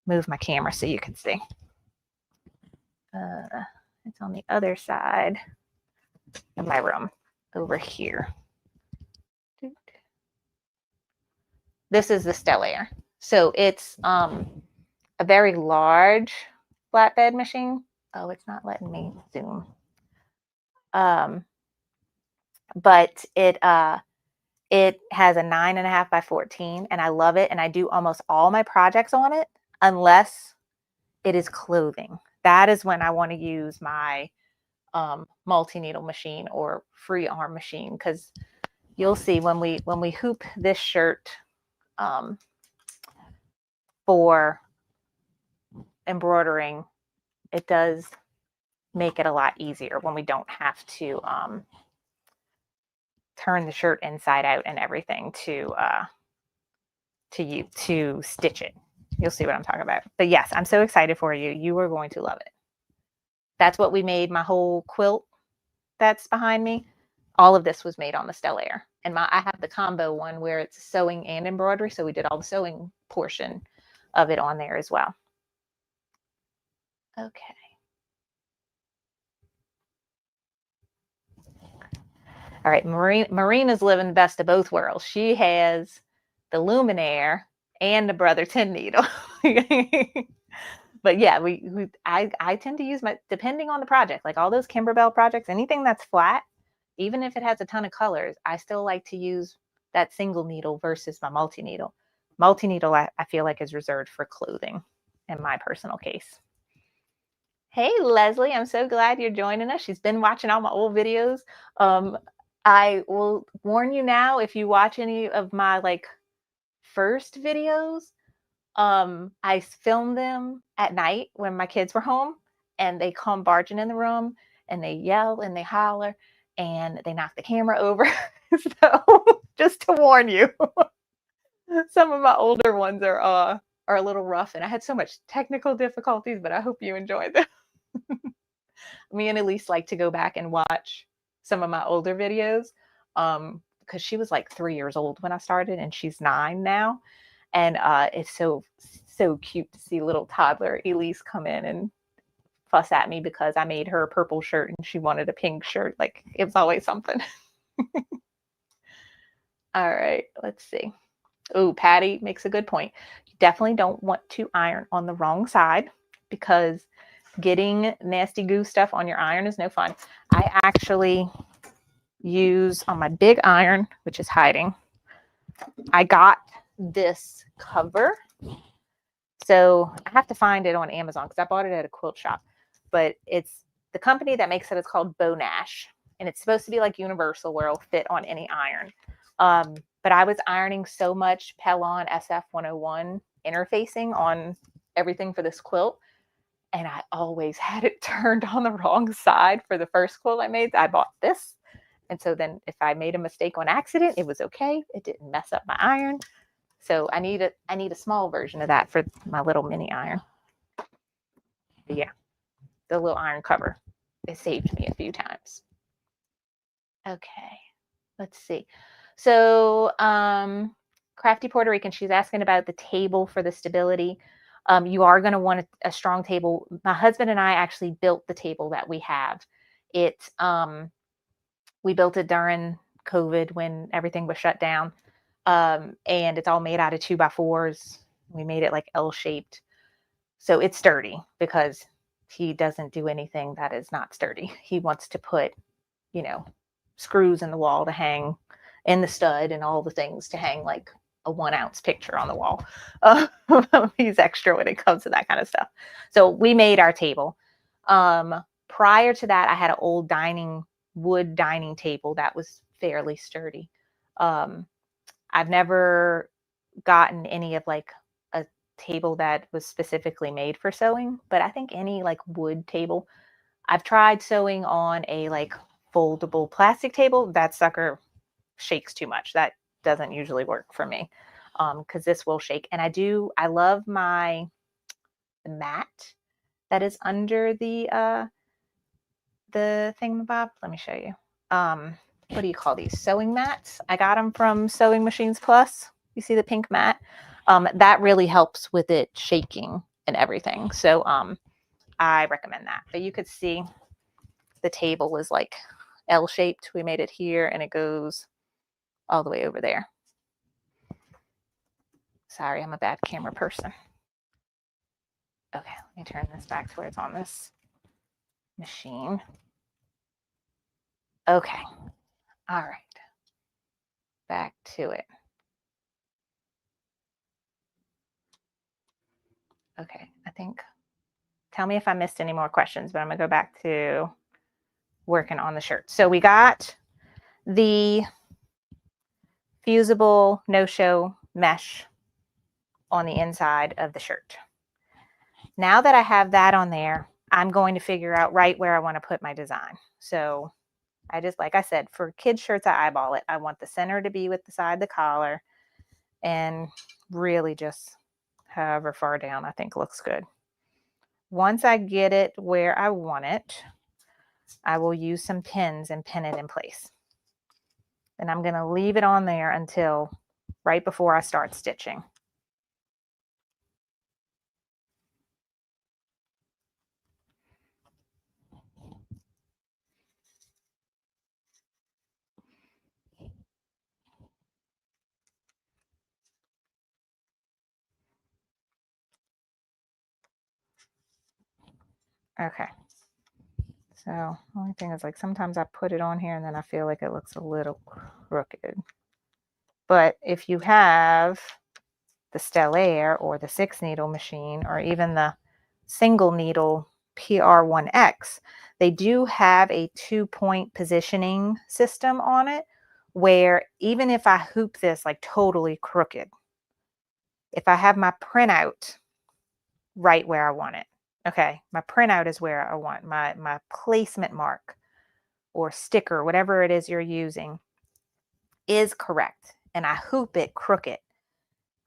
move my camera so you can see. It's on the other side of my room over here. this is the Stellar. So it's a very large flatbed machine. Oh, it's not letting me zoom. But it has a 9.5 by 14, and I love it. And I do almost all my projects on it, unless it is clothing. That is when I want to use my multi-needle machine or free arm machine, because you'll see when we hoop this shirt for embroidering, it does make it a lot easier when we don't have to turn the shirt inside out and everything to stitch it. You'll see what I'm talking about. But yes, I'm so excited for you. You are going to love it. That's what we made my whole quilt that's behind me. All of this was made on the Stellar. And I have the combo one where it's sewing and embroidery. So we did all the sewing portion of it on there as well. Okay. All right, Marina's living the best of both worlds. She has the luminaire and the Brotherton needle. But yeah, I tend to use my, depending on the project, like all those Kimberbell projects, anything that's flat, even if it has a ton of colors, I still like to use that single needle versus my multi-needle. Multi-needle, I feel like, is reserved for clothing in my personal case. Hey, Leslie, I'm so glad you're joining us. She's been watching all my old videos. I will warn you now, if you watch any of my like first videos, I filmed them at night when my kids were home, and they come barging in the room and they yell and they holler and they knock the camera over. So just to warn you, some of my older ones are a little rough, and I had so much technical difficulties, but I hope you enjoyed them. Me and Elise like to go back and watch some of my older videos, because she was like 3 years old when I started, and she's 9 now. And it's so cute to see little toddler Elise come in and fuss at me because I made her a purple shirt and she wanted a pink shirt. Like, it was always something. All right, let's see. Oh, Patty makes a good point. You definitely don't want to iron on the wrong side, because getting nasty goo stuff on your iron is no fun. I actually use on my big iron, which is hiding, I got this cover. So I have to find it on Amazon because I bought it at a quilt shop. But it's the company that makes it is called Bonash. And it's supposed to be like universal, where it'll fit on any iron. But I was ironing so much Pellon SF101 interfacing on everything for this quilt, and I always had it turned on the wrong side for the first quilt I made. I bought this. And so then if I made a mistake on accident, it was okay. It didn't mess up my iron. So I need a small version of that for my little mini iron. But yeah, the little iron cover, it saved me a few times. Okay, let's see. So Crafty Puerto Rican, she's asking about the table for the stability. You are going to want a strong table. My husband and I actually built the table that we have. We built it during COVID when everything was shut down. And it's all made out of 2x4s. We made it like L-shaped. So it's sturdy, because he doesn't do anything that is not sturdy. He wants to put, screws in the wall to hang, in the stud, and all the things to hang like a 1-ounce picture on the wall. He's extra when it comes to that kind of stuff. So we made our table. Prior to that, I had an old wood dining table that was fairly sturdy. I've never gotten any of like a table that was specifically made for sewing, but I think any like wood table. I've tried sewing on a like foldable plastic table. That sucker shakes too much. That doesn't usually work for me, because this will shake. And I love the mat that is under the thingamabob. Let me show you. What do you call these? Sewing mats. I got them from Sewing Machines Plus. You see the pink mat? That really helps with it shaking and everything. So I recommend that. But you could see the table is like L-shaped. We made it here, and it goes all the way over there. Sorry, I'm a bad camera person. Okay, let me turn this back to where it's on this machine. Okay, all right, back to it. Okay, I think, tell me if I missed any more questions, but I'm gonna go back to working on the shirt. So we got the fusible no-show mesh on the inside of the shirt. Now that I have that on there, I'm going to figure out right where I want to put my design. So I just, like I said, for kids shirts, I eyeball it. I want the center to be with the side of the collar, and really just however far down I think looks good. Once I get it where I want it, I will use some pins and pin it in place. And I'm going to leave it on there until right before I start stitching. Okay. So the only thing is, like, sometimes I put it on here and then I feel like it looks a little crooked. But if you have the Stellaire or the 6-needle machine, or even the single needle PR1X, they do have a 2-point positioning system on it, where even if I hoop this like totally crooked, if I have my printout right where I want it, okay, my printout is where I want my placement mark or sticker, whatever it is you're using, is correct, and I hoop it crooked,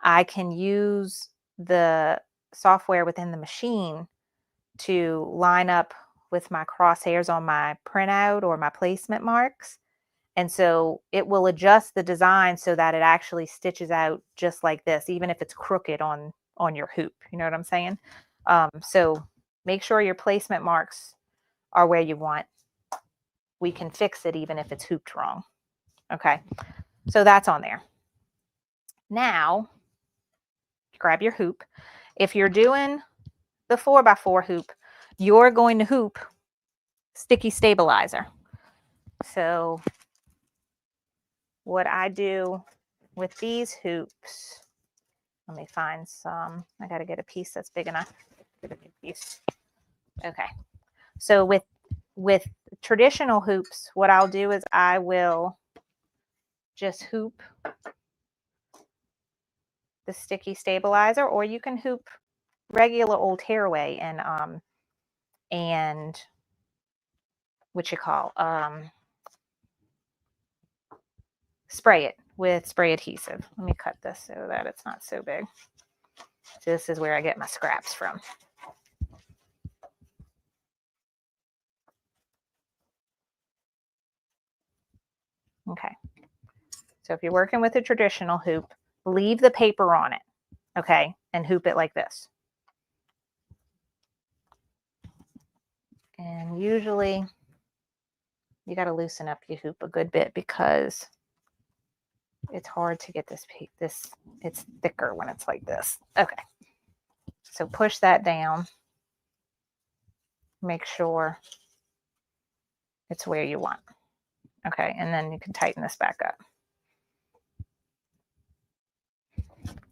I can use the software within the machine to line up with my crosshairs on my printout or my placement marks. And so it will adjust the design so that it actually stitches out just like this, even if it's crooked on your hoop. You know what I'm saying? So make sure your placement marks are where you want. We can fix it even if it's hooped wrong. Okay, so that's on there. Now, grab your hoop. If you're doing the 4x4 hoop, you're going to hoop sticky stabilizer. So what I do with these hoops, let me find some, I got to get a piece that's big enough. Get a big piece. Okay, so with traditional hoops, what I'll do is I will just hoop the sticky stabilizer, or you can hoop regular old tearaway and what you call spray it with spray adhesive. Let me cut this so that it's not so big. So this is where I get my scraps from. Okay, so if you're working with a traditional hoop, leave the paper on it, okay, and hoop it like this. And usually you got to loosen up your hoop a good bit because it's hard to get this, it's thicker when it's like this. Okay, so push that down. Make sure it's where you want. Okay, and then you can tighten this back up.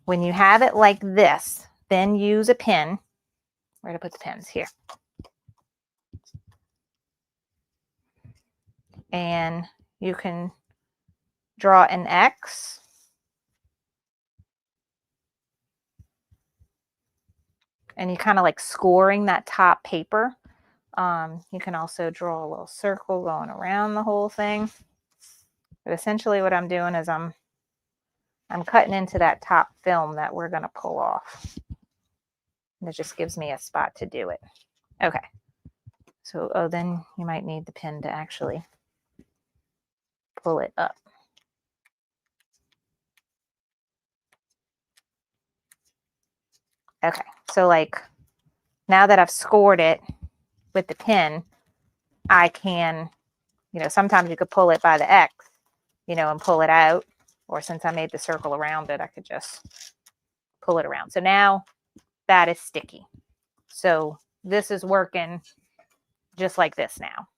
When you have it like this, then use a pin. Where to put the pins? Here. And you can draw an X. And you kind of like scoring that top paper. You can also draw a little circle going around the whole thing. But essentially what I'm doing is I'm cutting into that top film that we're going to pull off. And it just gives me a spot to do it. Okay. So, then you might need the pin to actually pull it up. Okay. So like now that I've scored it with the pin, I can, sometimes you could pull it by the X, and pull it out. Or since I made the circle around it, I could just pull it around. So now that is sticky. So this is working just like this now.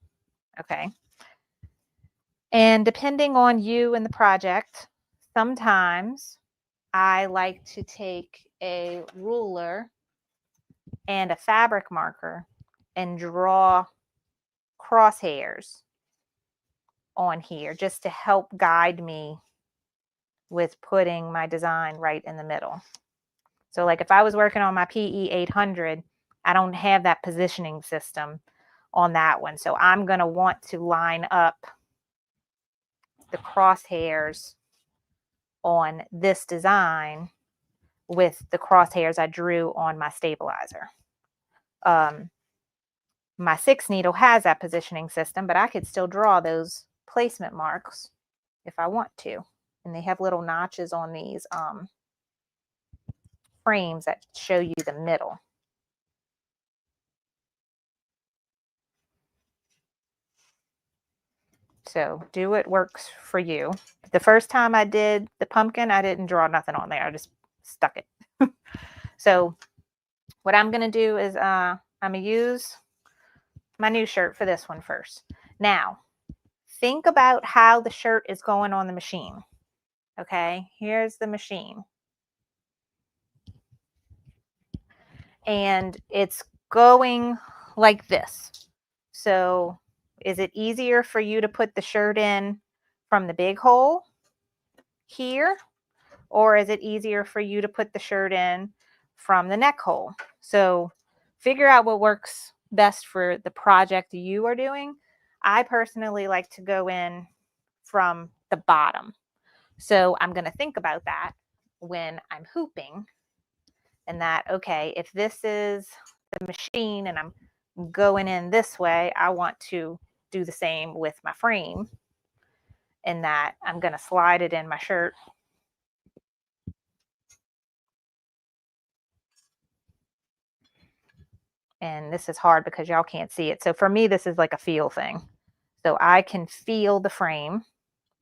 Okay. And depending on you and the project, sometimes I like to take a ruler and a fabric marker and draw crosshairs on here just to help guide me with putting my design right in the middle. So like if I was working on my PE800, I don't have that positioning system on that one. So I'm going to want to line up the crosshairs on this design with the crosshairs I drew on my stabilizer. My 6 needle has that positioning system, but I could still draw those placement marks if I want to. And they have little notches on these frames that show you the middle. So do what works for you. The first time I did the pumpkin, I didn't draw nothing on there. I just stuck it. So what I'm going to do is I'm going to use my new shirt for this one first. Now, think about how the shirt is going on the machine. Okay, here's the machine. And it's going like this. So is it easier for you to put the shirt in from the big hole here? Or is it easier for you to put the shirt in from the neck hole? So figure out what works best for the project you are doing. I personally like to go in from the bottom. So I'm going to think about that when I'm hooping, and that, okay, if this is the machine and I'm going in this way, I want to do the same with my frame, in that I'm going to slide it in my shirt. And this is hard because y'all can't see it. So for me, this is like a feel thing. So I can feel the frame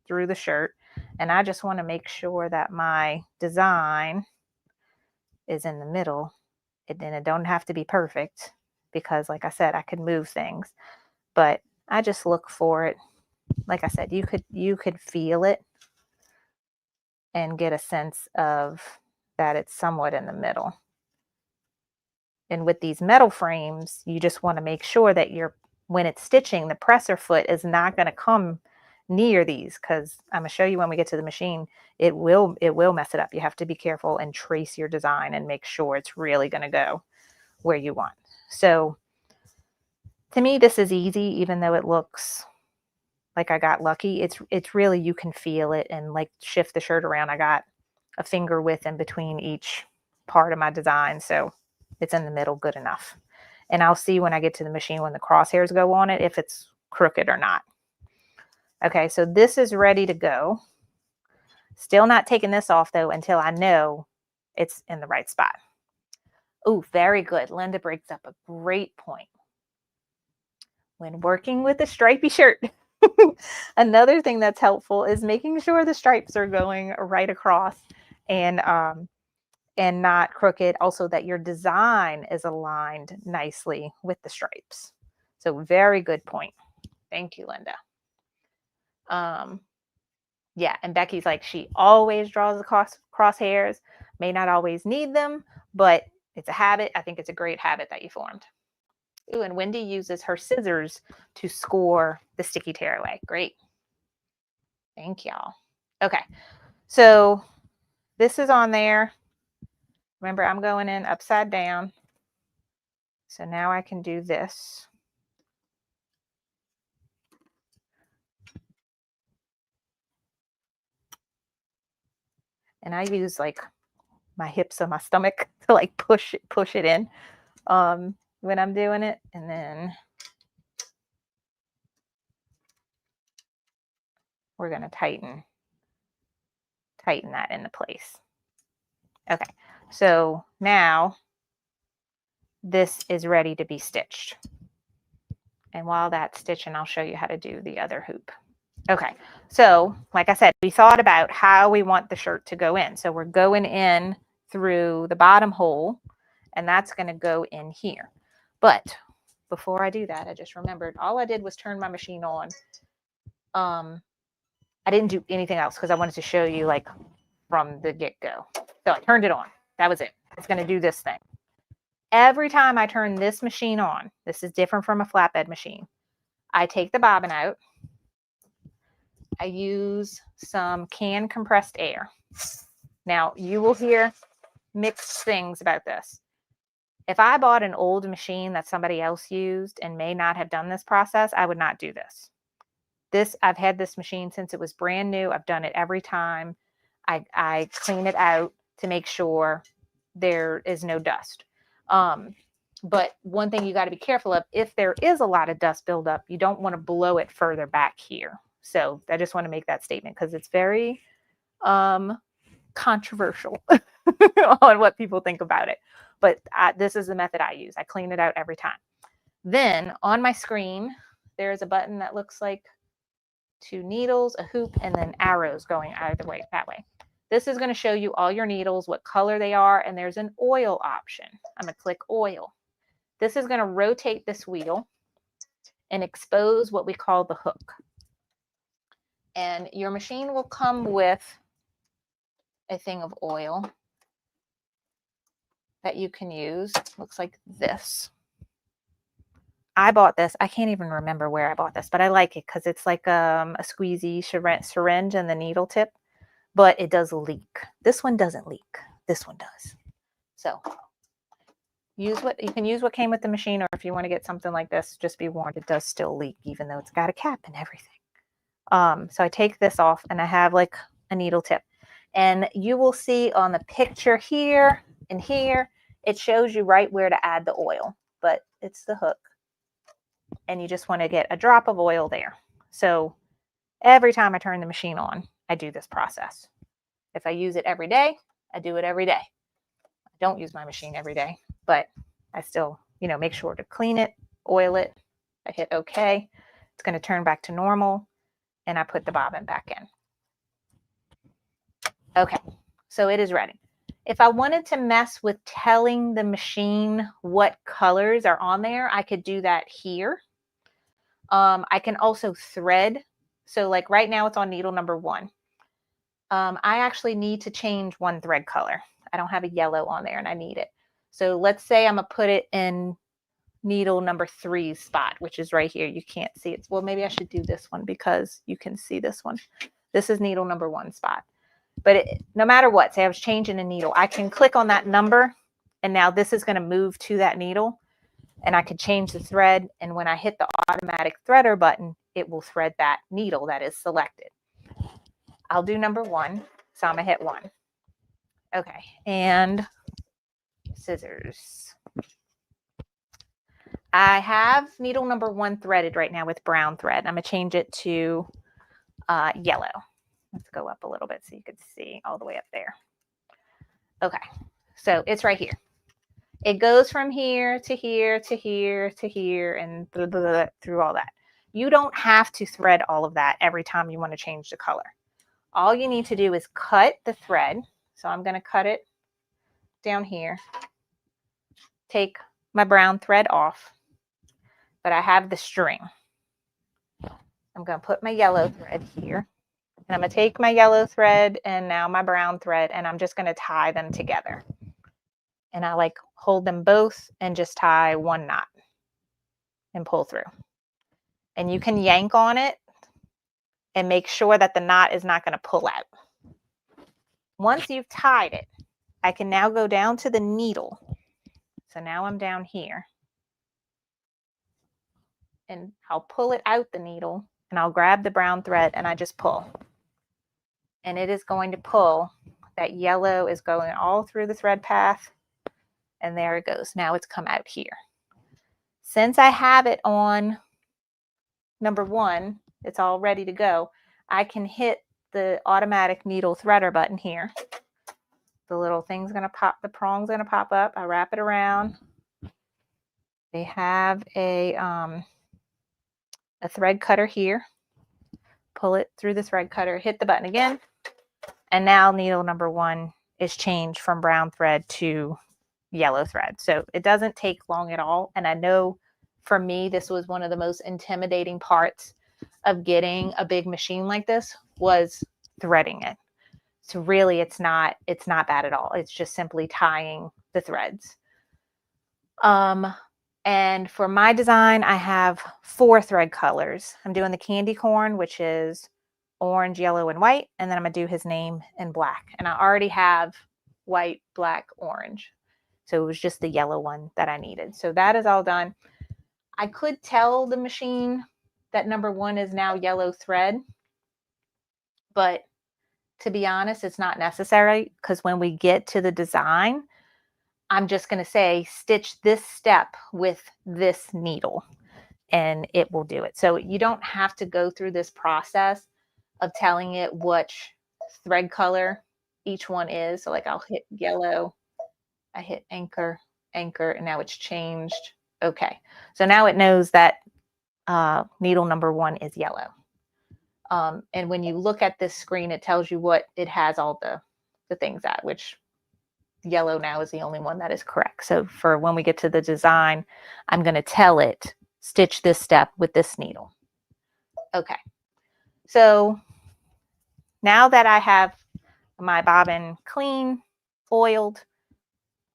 through the shirt, and I just want to make sure that my design is in the middle. And it don't have to be perfect because, like I said, I could move things, but I just look for it. Like I said, you could feel it and get a sense of that it's somewhat in the middle. And with these metal frames, you just want to make sure that when it's stitching, the presser foot is not going to come near these, because I'm going to show you when we get to the machine, it will mess it up. You have to be careful and trace your design and make sure it's really going to go where you want. So to me, this is easy, even though it looks like I got lucky. It's really, you can feel it and like shift the shirt around. I got a finger width in between each part of my design, so it's in the middle good enough. And I'll see when I get to the machine when the crosshairs go on it if it's crooked or not. Okay, so this is ready to go. Still not taking this off though until I know it's in the right spot. Oh, very good. Linda brings up a great point. When working with a stripy shirt, another thing that's helpful is making sure the stripes are going right across and not crooked. Also, that your design is aligned nicely with the stripes. So very good point. Thank you, Linda. Yeah, and Becky's like, she always draws the crosshairs. May not always need them, but it's a habit. I think it's a great habit that you formed. Ooh, and Wendy uses her scissors to score the sticky tear away. Great. Thank y'all. Okay, so this is on there. Remember, I'm going in upside down. So now I can do this. And I use like my hips and my stomach to like push it in when I'm doing it. And then we're going to tighten that into place. Okay, so now this is ready to be stitched. And while that's stitching, I'll show you how to do the other hoop. Okay, so like I said, we thought about how we want the shirt to go in. So we're going in through the bottom hole, and that's going to go in here. But before I do that, I just remembered all I did was turn my machine on. I didn't do anything else because I wanted to show you like from the get-go. So I turned it on. That was it. It's going to do this thing. Every time I turn this machine on, this is different from a flatbed machine. I take the bobbin out. I use some canned compressed air. Now, you will hear mixed things about this. If I bought an old machine that somebody else used and may not have done this process, I would not do this. I've had this machine since it was brand new. I've done it every time. I clean it out to make sure there is no dust. But one thing you got to be careful of, if there is a lot of dust buildup, you don't want to blow it further back here. So I just want to make that statement because it's very controversial on what people think about it. But this is the method I use. I clean it out every time. Then on my screen, there's a button that looks like 2 needles, a hoop, and then arrows going either way, that way. This is going to show you all your needles, what color they are, and there's an oil option. I'm going to click oil. This is going to rotate this wheel and expose what we call the hook. And your machine will come with a thing of oil that you can use. Looks like this. I bought this. I can't even remember where I bought this, but I like it because it's like a squeezy syringe and the needle tip, but it does leak. This one doesn't leak. This one does. So you can use what came with the machine, or if you want to get something like this, just be warned, it does still leak, even though it's got a cap and everything. So I take this off and I have like a needle tip, and you will see on the picture here and here, it shows you right where to add the oil, but it's the hook. And you just want to get a drop of oil there. So every time I turn the machine on, I do this process. If I use it every day, I do it every day. I don't use my machine every day, but I still, make sure to clean it, oil it. I hit OK. It's going to turn back to normal, and I put the bobbin back in. Okay, so it is ready. If I wanted to mess with telling the machine what colors are on there, I could do that here. I can also thread. So like right now it's on needle number 1. I actually need to change one thread color. I don't have a yellow on there and I need it. So let's say I'm going to put it in needle number 3 spot, which is right here. You can't see it. Well, maybe I should do this one because you can see this one. This is needle number 1 spot. But no matter what, say I was changing a needle, I can click on that number and now this is going to move to that needle. And I could change the thread, and when I hit the automatic threader button, it will thread that needle that is selected. I'll do number 1, so I'm going to hit 1. Okay, and scissors. I have needle number 1 threaded right now with brown thread. I'm going to change it to yellow. Let's go up a little bit so you can see all the way up there. Okay, so it's right here. It goes from here to here to here to here and blah, blah, blah, through all that. You don't have to thread all of that every time you want to change the color. All you need to do is cut the thread. So I'm going to cut it down here. Take my brown thread off, but I have the string. I'm going to put my yellow thread here. And I'm going to take my yellow thread and now my brown thread, and I'm just going to tie them together. And I like hold them both and just tie one knot and pull through. And you can yank on it and make sure that the knot is not going to pull out. Once you've tied it, I can now go down to the needle. So now I'm down here. And I'll pull it out the needle and I'll grab the brown thread and I just pull. And it is going to pull. That yellow is going all through the thread path. And there it goes. Now it's come out here. Since I have it on number 1, it's all ready to go. I can hit the automatic needle threader button here. The little thing's going to pop, the prong's going to pop up. I wrap it around. They have a thread cutter here. Pull it through the thread cutter, hit the button again. And now needle number 1 is changed from brown thread to yellow thread. So it doesn't take long at all. And I know for me, this was one of the most intimidating parts of getting a big machine like this, was threading it. So really it's not bad at all. It's just simply tying the threads. And for my design, I have 4 thread colors. I'm doing the candy corn, which is orange, yellow, and white. And then I'm gonna do his name in black. And I already have white, black, orange. So it was just the yellow one that I needed. So that is all done. I could tell the machine that number 1 is now yellow thread, but to be honest, it's not necessary, because when we get to the design, I'm just going to say stitch this step with this needle and it will do it. So you don't have to go through this process of telling it which thread color each one is. So like I'll hit yellow, I hit anchor, and now it's changed. Okay, so now it knows that needle number 1 is yellow. And when you look at this screen, it tells you what it has all the things at, which yellow now is the only one that is correct. So for when we get to the design, I'm going to tell it, stitch this step with this needle. Okay, so now that I have my bobbin clean, oiled,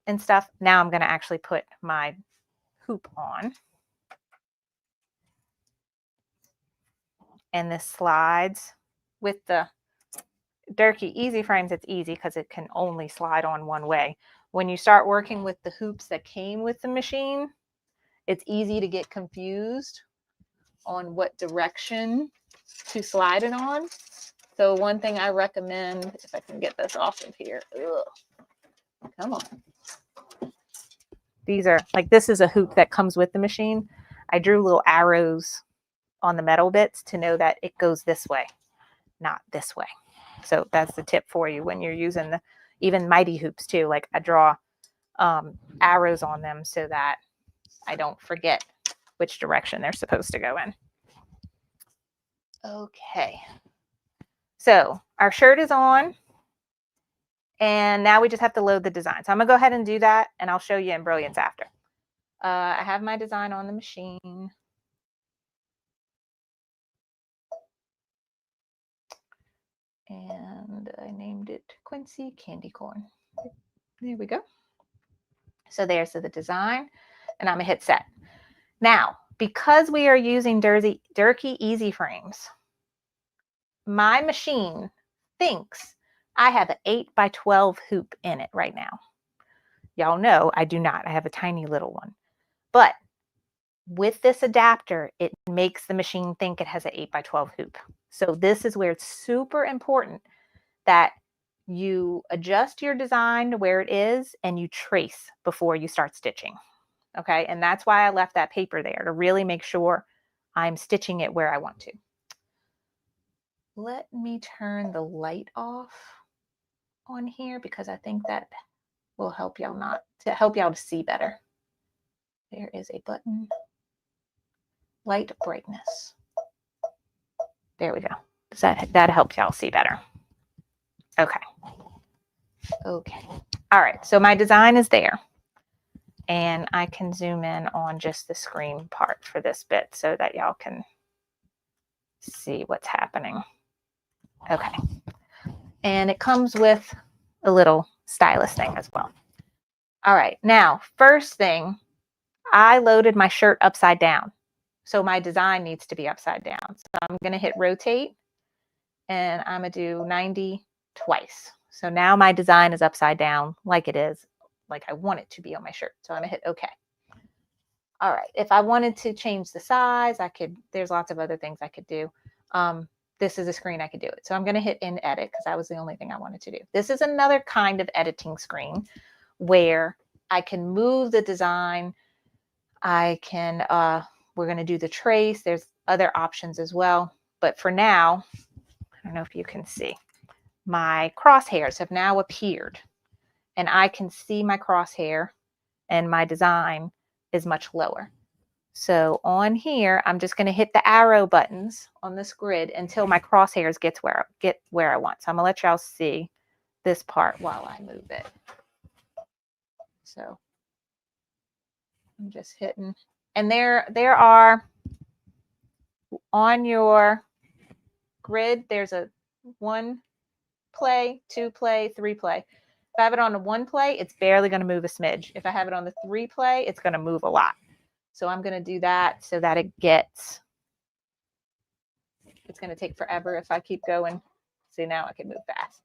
and stuff, now I'm going to actually put my hoop on. And this slides with the Durkee EZ Frames. It's easy because it can only slide on one way. When you start working with the hoops that came with the machine, it's easy to get confused on what direction to slide it on. So one thing I recommend, if I can get this off of here, come on. These are like, this is a hoop that comes with the machine. I drew little arrows on the metal bits to know that it goes this way, not this way. So that's the tip for you when you're using the even mighty hoops too. Like I draw arrows on them so that I don't forget which direction they're supposed to go in. Okay, so our shirt is on, and now we just have to load the design. So I'm gonna go ahead and do that, and I'll show you Embrilliance after. I have my design on the machine. And I named it Quincy Candy Corn. There we go. So there's the design, and I'm gonna hit set. Now, because we are using Durkee EZ Frames, my machine thinks I have an 8x12 hoop in it right now. Y'all know I do not. I have a tiny little one. But with this adapter, it makes the machine think it has an 8x12 hoop. So this is where it's super important that you adjust your design to where it is and you trace before you start stitching. Okay, and that's why I left that paper there, to really make sure I'm stitching it where I want to. Let me turn the light off on here because I think that will help y'all to see better. There is a button. Light brightness. There we go. That helps y'all see better. Okay. Okay. All right. So my design is there. And I can zoom in on just the screen part for this bit so that y'all can see what's happening. Okay. And it comes with a little stylus thing as well. All right. Now, first thing, I loaded my shirt upside down. So my design needs to be upside down. So I'm going to hit rotate, and I'm going to do 90 twice. So now my design is upside down like it is, like I want it to be on my shirt. So I'm going to hit OK. All right. If I wanted to change the size, I could. There's lots of other things I could do. This is a screen I could do it. So I'm going to hit in edit because that was the only thing I wanted to do. This is another kind of editing screen where I can move the design. I can, we're going to do the trace. There's other options as well. But for now, I don't know if you can see, my crosshairs have now appeared. And I can see my crosshair, and my design is much lower. So on here, I'm just going to hit the arrow buttons on this grid until my crosshairs get where I want. So I'm going to let y'all see this part while I move it. So I'm just hitting, and there are on your grid, there's a 1 play, 2 play, 3 play. If I have it on the 1 play, it's barely going to move a smidge. If I have it on the 3 play, it's going to move a lot. So I'm going to do that so that it gets, it's going to take forever if I keep going. See, now I can move fast.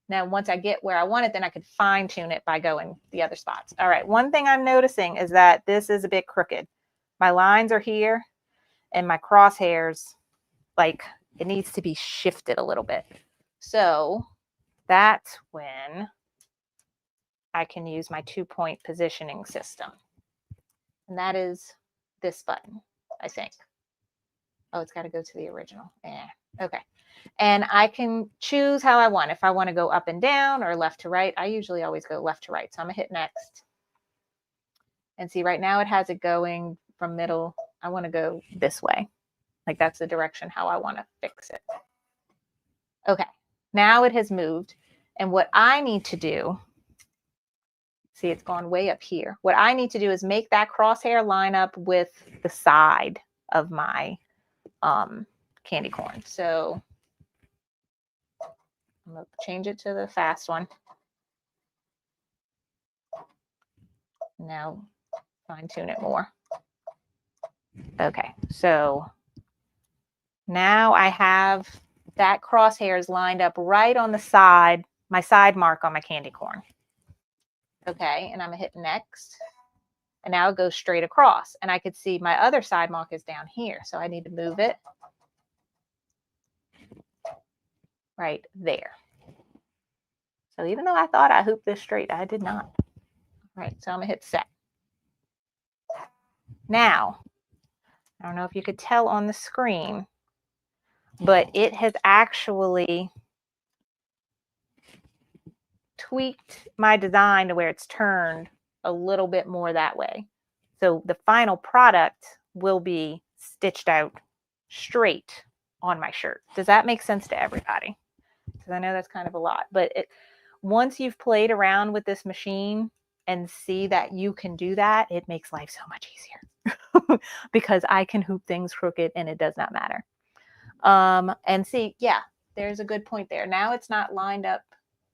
Now, once I get where I want it, then I could fine tune it by going the other spots. All right, one thing I'm noticing is that this is a bit crooked. My lines are here and my crosshairs, like, it needs to be shifted a little bit. So that's when I can use my 2-point positioning system. And that is this button, I think. Oh, it's got to go to the original. Yeah. Okay. And I can choose how I want. If I want to go up and down or left to right, I usually always go left to right. So I'm going to hit next. And see, right now it has it going from middle. I want to go this way. Like, that's the direction how I want to fix it. Okay. Now it has moved. And what I need to do, see, it's gone way up here. What I need to do is make that crosshair line up with the side of my candy corn. So I'm going to change it to the fast one. Now fine tune it more. Okay, so now I have that crosshairs lined up right on the side, my side mark on my candy corn. Okay, and I'm gonna hit next. And now it goes straight across. And I could see my other side mark is down here. So I need to move it right there. So even though I thought I hooped this straight, I did not. All right, so I'm gonna hit set. Now, I don't know if you could tell on the screen, but it has actually tweaked my design to where it's turned a little bit more that way. So the final product will be stitched out straight on my shirt. Does that make sense to everybody? Because I know that's kind of a lot, but once you've played around with this machine and see that you can do that, it makes life so much easier because I can hoop things crooked and it does not matter. And see, yeah, there's a good point there. Now it's not lined up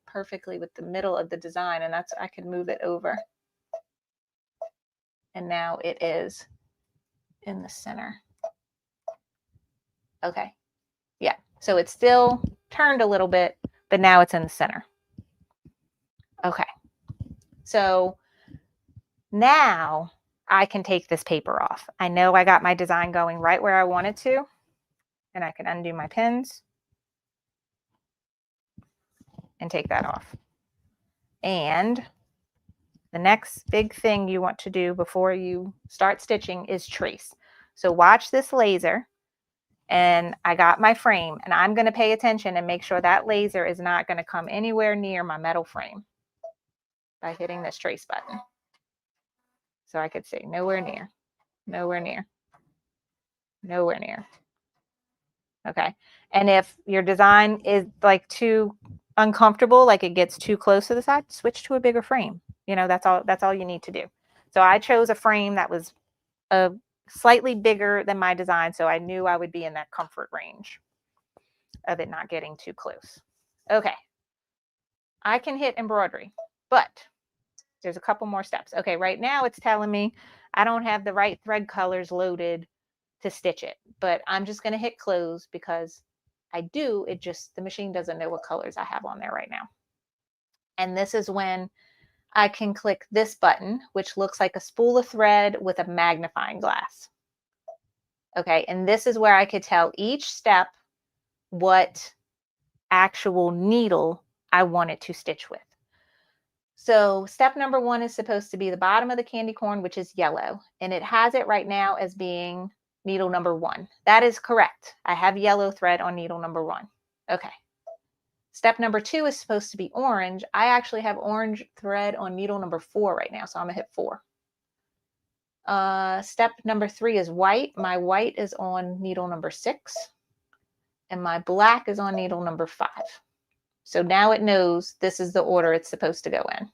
perfectly with the middle of the design, and that's, I can move it over. And now it is in the center. Okay. Yeah. So it's still turned a little bit, but now it's in the center. Okay. So now I can take this paper off. I know I got my design going right where I wanted to, and I can undo my pins and take that off. And the next big thing you want to do before you start stitching is trace. So watch this laser, and I got my frame, and I'm going to pay attention and make sure that laser is not going to come anywhere near my metal frame by hitting this trace button. So I could say nowhere near, nowhere near, nowhere near. Okay. And if your design is like too uncomfortable, like it gets too close to the side, switch to a bigger frame. You know, that's all you need to do. So I chose a frame that was slightly bigger than my design, so I knew I would be in that comfort range of it not getting too close. Okay. I can hit embroidery, but there's a couple more steps. Okay, right now it's telling me I don't have the right thread colors loaded to stitch it, but I'm just going to hit close because I do, it just, the machine doesn't know what colors I have on there right now. And this is when I can click this button, which looks like a spool of thread with a magnifying glass. Okay, and this is where I could tell each step what actual needle I wanted to stitch with. So step number 1 is supposed to be the bottom of the candy corn, which is yellow, and it has it right now as being needle number 1. That is correct. I have yellow thread on needle number 1. Okay. Step number 2 is supposed to be orange. I actually have orange thread on needle number 4 right now, so I'm gonna hit 4. Step number 3 is white. My white is on needle number 6, and my black is on needle number 5. So now it knows this is the order it's supposed to go in.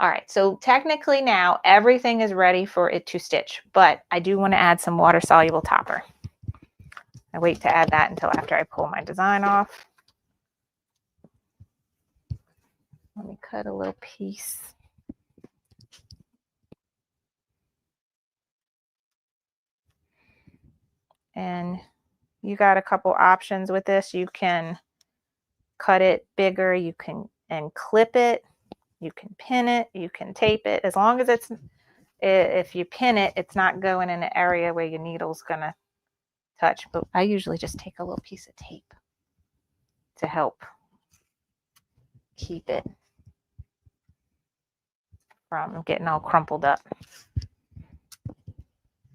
All right, so technically now everything is ready for it to stitch, but I do want to add some water-soluble topper. I wait to add that until after I pull my design off. Let me cut a little piece. And you got a couple options with this. You can cut it bigger, you can and clip it, you can pin it, you can tape it. As long as it's, if you pin it, it's not going in an area where your needle's gonna touch. But I usually just take a little piece of tape to help keep it from getting all crumpled up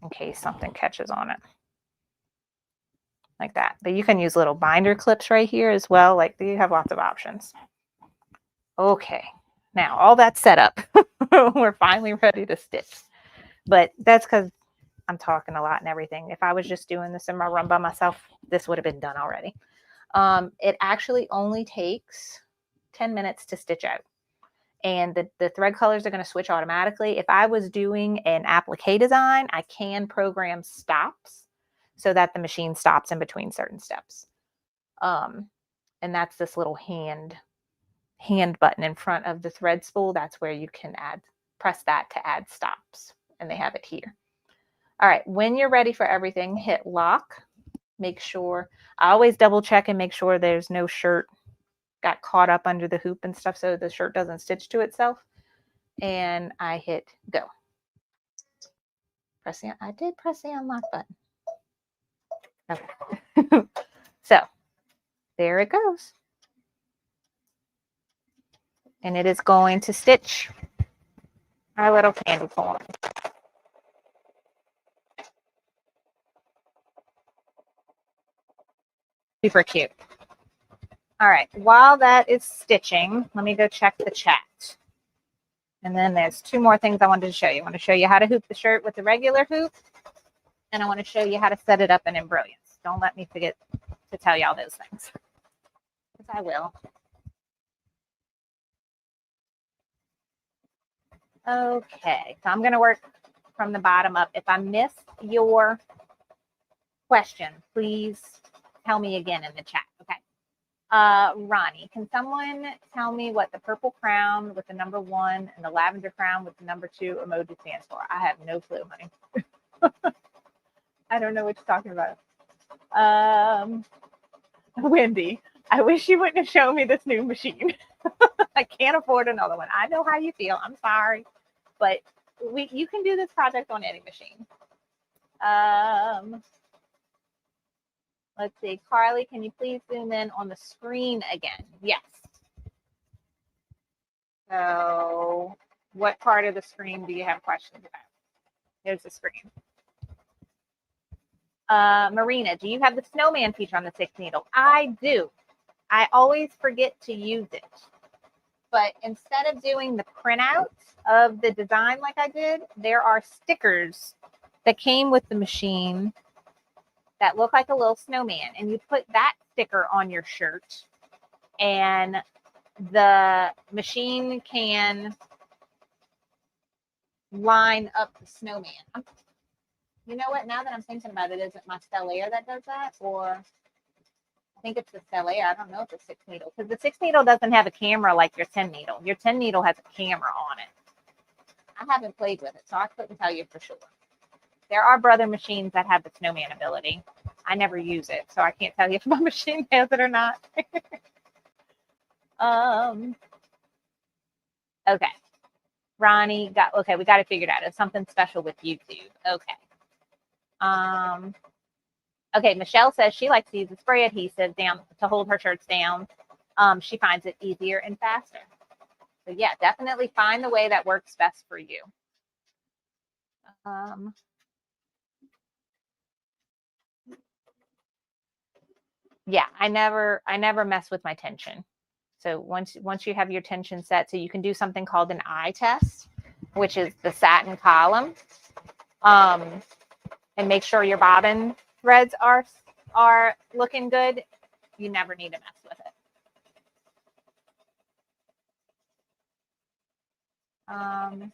in case something catches on it. Like that. But you can use little binder clips right here as well. Like, you have lots of options. Okay, now all that's set up. We're finally ready to stitch. But that's because I'm talking a lot and everything. If I was just doing this in my room by myself, this would have been done already. It actually only takes 10 minutes to stitch out. And the thread colors are going to switch automatically. If I was doing an applique design, I can program stops so that the machine stops in between certain steps. And that's this little hand button in front of the thread spool. That's where you can press that to add stops. And they have it here. All right, when you're ready for everything, hit lock. Make sure, I always double check and make sure there's no shirt got caught up under the hoop and stuff so the shirt doesn't stitch to itself. And I hit go. I did press the unlock button. Okay. So there it goes. And it is going to stitch our little candy corn. Super cute. All right, while that is stitching, let me go check the chat. And then there's two more things I wanted to show you. I want to show you how to hoop the shirt with the regular hoop. And I want to show you how to set it up in Embrilliance. Don't let me forget to tell you all those things. Because I will. Okay, so I'm going to work from the bottom up. If I missed your question, please tell me again in the chat, okay? Ronnie, can someone tell me what the purple crown with the number 1 and the lavender crown with the number 2 emoji stands for? I have no clue, honey. I don't know what you're talking about. Wendy, I wish you wouldn't have shown me this new machine. I can't afford another one. I know how you feel. I'm sorry. But you can do this project on any machine. Let's see. Carly, can you please zoom in on the screen again? Yes. So what part of the screen do you have questions about? Here's the screen. Marina, do you have the snowman feature on the 6 needle? I do. I always forget to use it. But instead of doing the printout of the design like I did, there are stickers that came with the machine that look like a little snowman. And you put that sticker on your shirt and the machine can line up the snowman. You know what? Now that I'm thinking about it, is it my Stellaire that does that? Or I think it's the Stellaire. I don't know if it's 6 needle. Because the 6 needle doesn't have a camera like your 10 needle. Your 10 needle has a camera on it. I haven't played with it, so I couldn't tell you for sure. There are brother machines that have the snowman ability. I never use it, so I can't tell you if my machine has it or not. Okay. Ronnie okay, we got it figured out. It's something special with YouTube. Okay. Okay, Michelle says she likes to use the spray adhesive down to hold her shirts down. She finds it easier and faster. So yeah, definitely find the way that works best for you. Yeah, I never mess with my tension. So once you have your tension set, so you can do something called an eye test, which is the satin column, and make sure your bobbin threads are looking good. You never need to mess with it. Okay,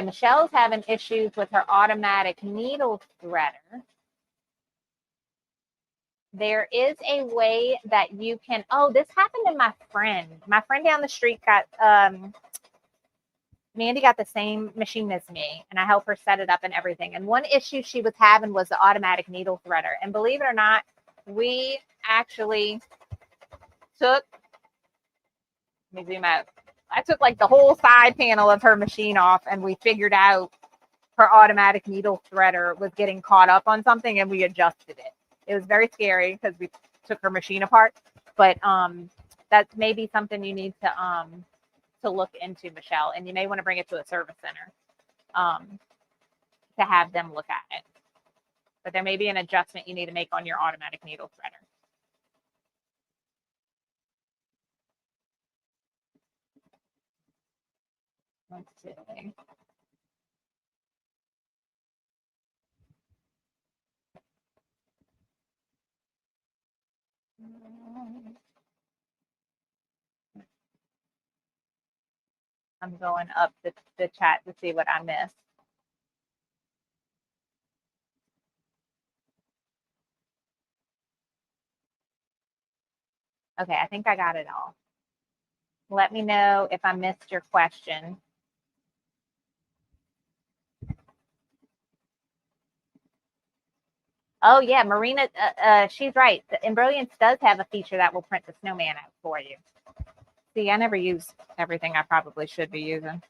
Michelle's having issues with her automatic needle threader. There is a way that you can, oh, this happened to my friend. My friend down the street got, Mandy got the same machine as me, and I helped her set it up and everything. And one issue she was having was the automatic needle threader. And believe it or not, we actually took, let me zoom out. I took like the whole side panel of her machine off, and we figured out her automatic needle threader was getting caught up on something, and we adjusted it. It was very scary because we took her machine apart, but that's maybe something you need to look into, Michelle, and you may want to bring it to a service center to have them look at it. But there may be an adjustment you need to make on your automatic needle threader. Let's see. I'm going up the chat to see what I missed. Okay, I think I got it all. Let me know if I missed your question. Oh yeah, Marina, she's right. The Embrilliance does have a feature that will print the snowman out for you. See, I never use everything I probably should be using.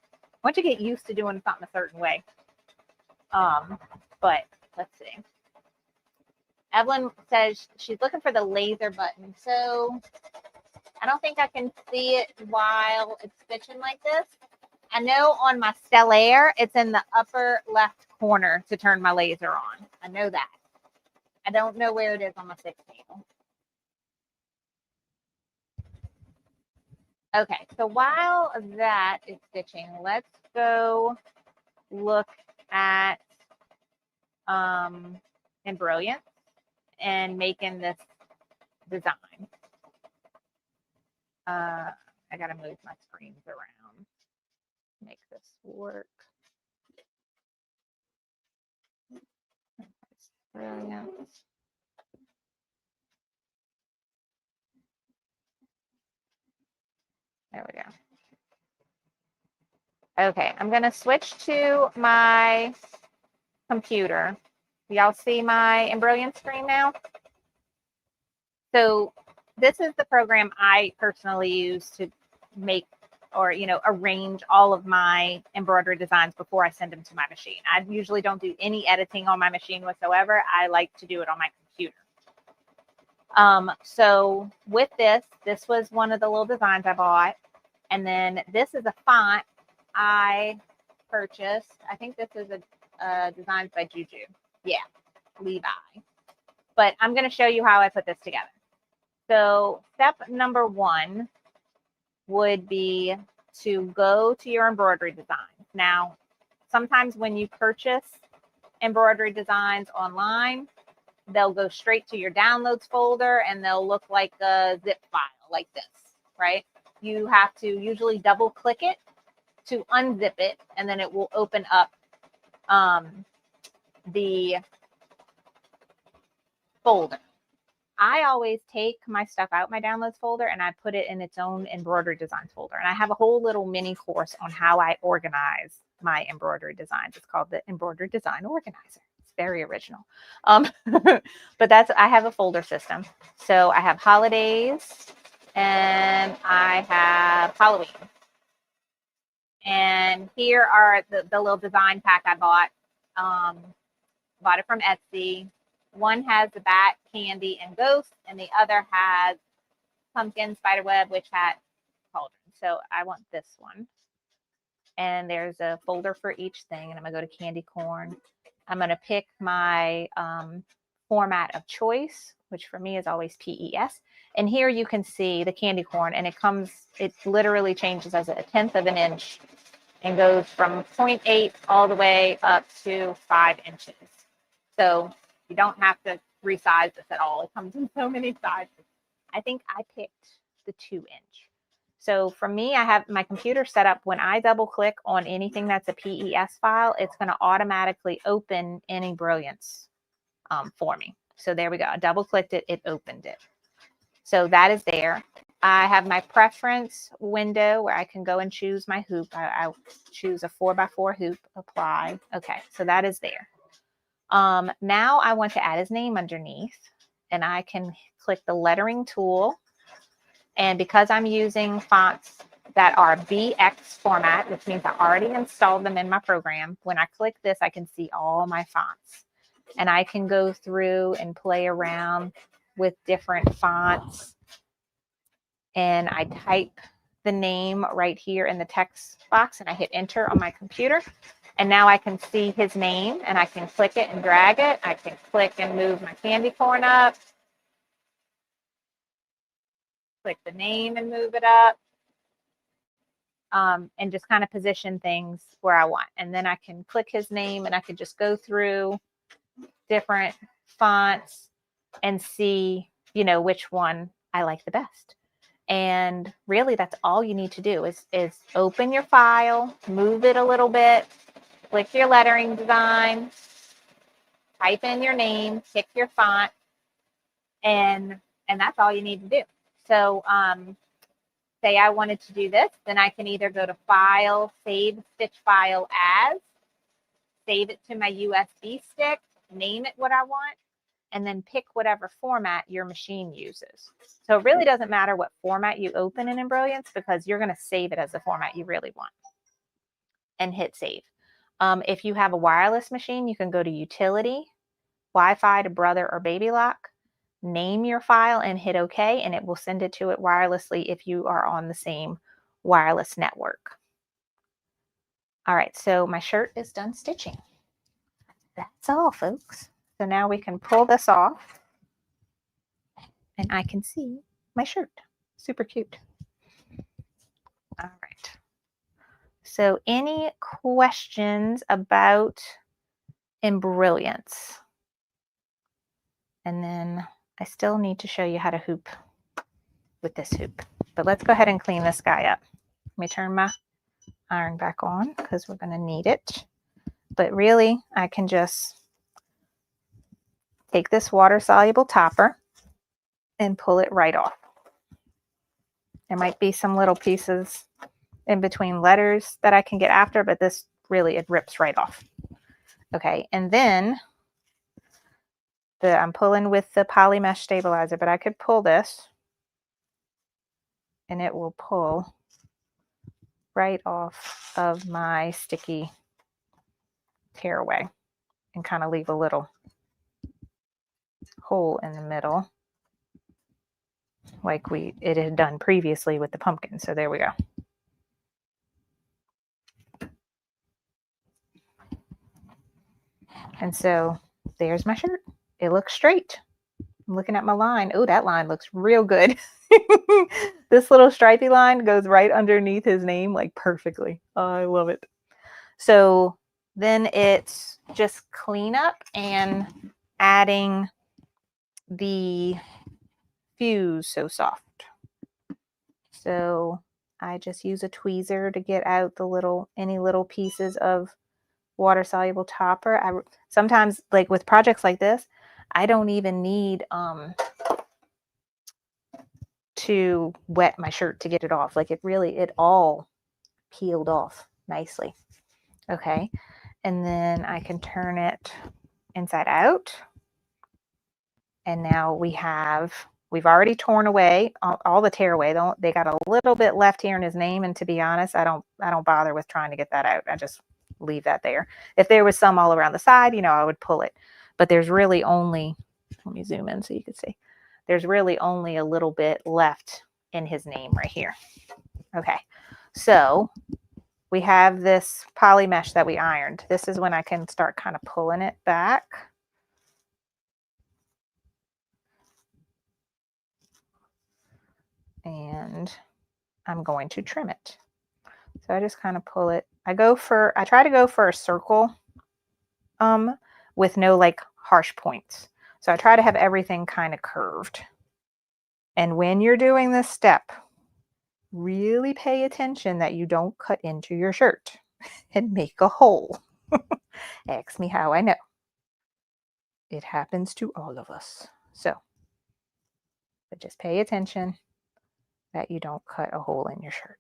Once you get used to doing something a certain way. But let's see. Evelyn says she's looking for the laser button. So I don't think I can see it while it's stitching like this. I know on my Stellaire, it's in the upper left corner to turn my laser on. I know that. I don't know where it is on my 6 needle. Okay, so while that is stitching, let's go look at Embrilliance and making this design. I gotta move my screens around, make this work. Brilliant. There we go. Okay, I'm gonna switch to my computer. Y'all see my Embrilliance screen now? So this is the program I personally use to make or, arrange all of my embroidery designs before I send them to my machine. I usually don't do any editing on my machine whatsoever. I like to do it on my computer. So with this was one of the little designs I bought. And then this is a font I purchased. I think this is a design by Juju. Yeah, Levi. But I'm going to show you how I put this together. So step number 1 would be to go to your embroidery designs. Now, sometimes when you purchase embroidery designs online, they'll go straight to your downloads folder and they'll look like a zip file like this, right? You have to usually double click it to unzip it, and then it will open up the folder. I always take my stuff out my downloads folder and I put it in its own embroidery designs folder. And I have a whole little mini course on how I organize my embroidery designs. It's called the Embroidery Design Organizer. It's very original. But I have a folder system. So I have holidays and I have Halloween. And here are the little design pack I bought. Bought it from Etsy. One has the bat, candy, and ghost, and the other has pumpkin, spiderweb, witch hat, cauldron. So I want this one. And there's a folder for each thing. And I'm going to go to candy corn. I'm going to pick my format of choice, which for me is always PES. And here you can see the candy corn, and it literally changes as a 1/10 of an inch and goes from 0.8 all the way up to 5 inches. So you don't have to resize this at all. It comes in so many sizes. I think I picked the 2-inch. So for me, I have my computer set up. When I double click on anything that's a PES file, it's going to automatically open in Embrilliance for me. So there we go. I double clicked it, it opened it. So that is there. I have my preference window where I can go and choose my hoop. I choose a 4x4 hoop, apply. Okay, so that is there. Now I want to add his name underneath, and I can click the lettering tool. And because I'm using fonts that are BX format, which means I already installed them in my program, when I click this, I can see all my fonts. And I can go through and play around with different fonts. And I type the name right here in the text box, and I hit enter on my computer. And now I can see his name, and I can click it and drag it. I can click and move my candy corn up. Click the name and move it up. And just kind of position things where I want. And then I can click his name, and I can just go through different fonts and see, you know, which one I like the best. And really, that's all you need to do is open your file, move it a little bit, click your lettering design, type in your name, pick your font, and that's all you need to do. So say I wanted to do this, then I can either go to File, Save Stitch File As, save it to my USB stick, name it what I want, and then pick whatever format your machine uses. So it really doesn't matter what format you open in Embrilliance, because you're going to save it as the format you really want and hit save. If you have a wireless machine, you can go to Utility, Wi-Fi to Brother or Baby Lock, name your file and hit OK, and it will send it to it wirelessly if you are on the same wireless network. All right, so my shirt is done stitching. That's all, folks. So now we can pull this off, and I can see my shirt. Super cute. All right. So any questions about Embrilliance? And then I still need to show you how to hoop with this hoop. But let's go ahead and clean this guy up. Let me turn my iron back on because we're going to need it. But really, I can just take this water-soluble topper and pull it right off. There might be some little pieces in between letters that I can get after, but this really, it rips right off. Okay, and then I'm pulling with the poly mesh stabilizer, but I could pull this and it will pull right off of my sticky tearaway and kind of leave a little hole in the middle like it had done previously with the pumpkin. So there we go. And so there's my shirt. It looks straight. I'm looking at my line. Oh, that line looks real good. This little stripy line goes right underneath his name, like perfectly. Oh, I love it. So then it's just cleanup and adding the Fuse So Soft. So I just use a tweezer to get out the any little pieces of water soluble topper. Sometimes, like with projects like this, I don't even need to wet my shirt to get it off. Like it all peeled off nicely. Okay, and then I can turn it inside out, and now we've already torn away all the tear away. They got a little bit left here in his name, and to be honest, I don't bother with trying to get that out. I just leave that there. If there was some all around the side, you know, I would pull it, but there's really only, let me zoom in so you can see, there's really only a little bit left in his name right here. Okay, so we have this poly mesh that we ironed. This is when I can start kind of pulling it back. And I'm going to trim it. So I just kind of pull it. I try to go for a circle with no like harsh points. So I try to have everything kind of curved. And when you're doing this step, really pay attention that you don't cut into your shirt and make a hole. Ask me how I know. It happens to all of us. So, but just pay attention that you don't cut a hole in your shirt.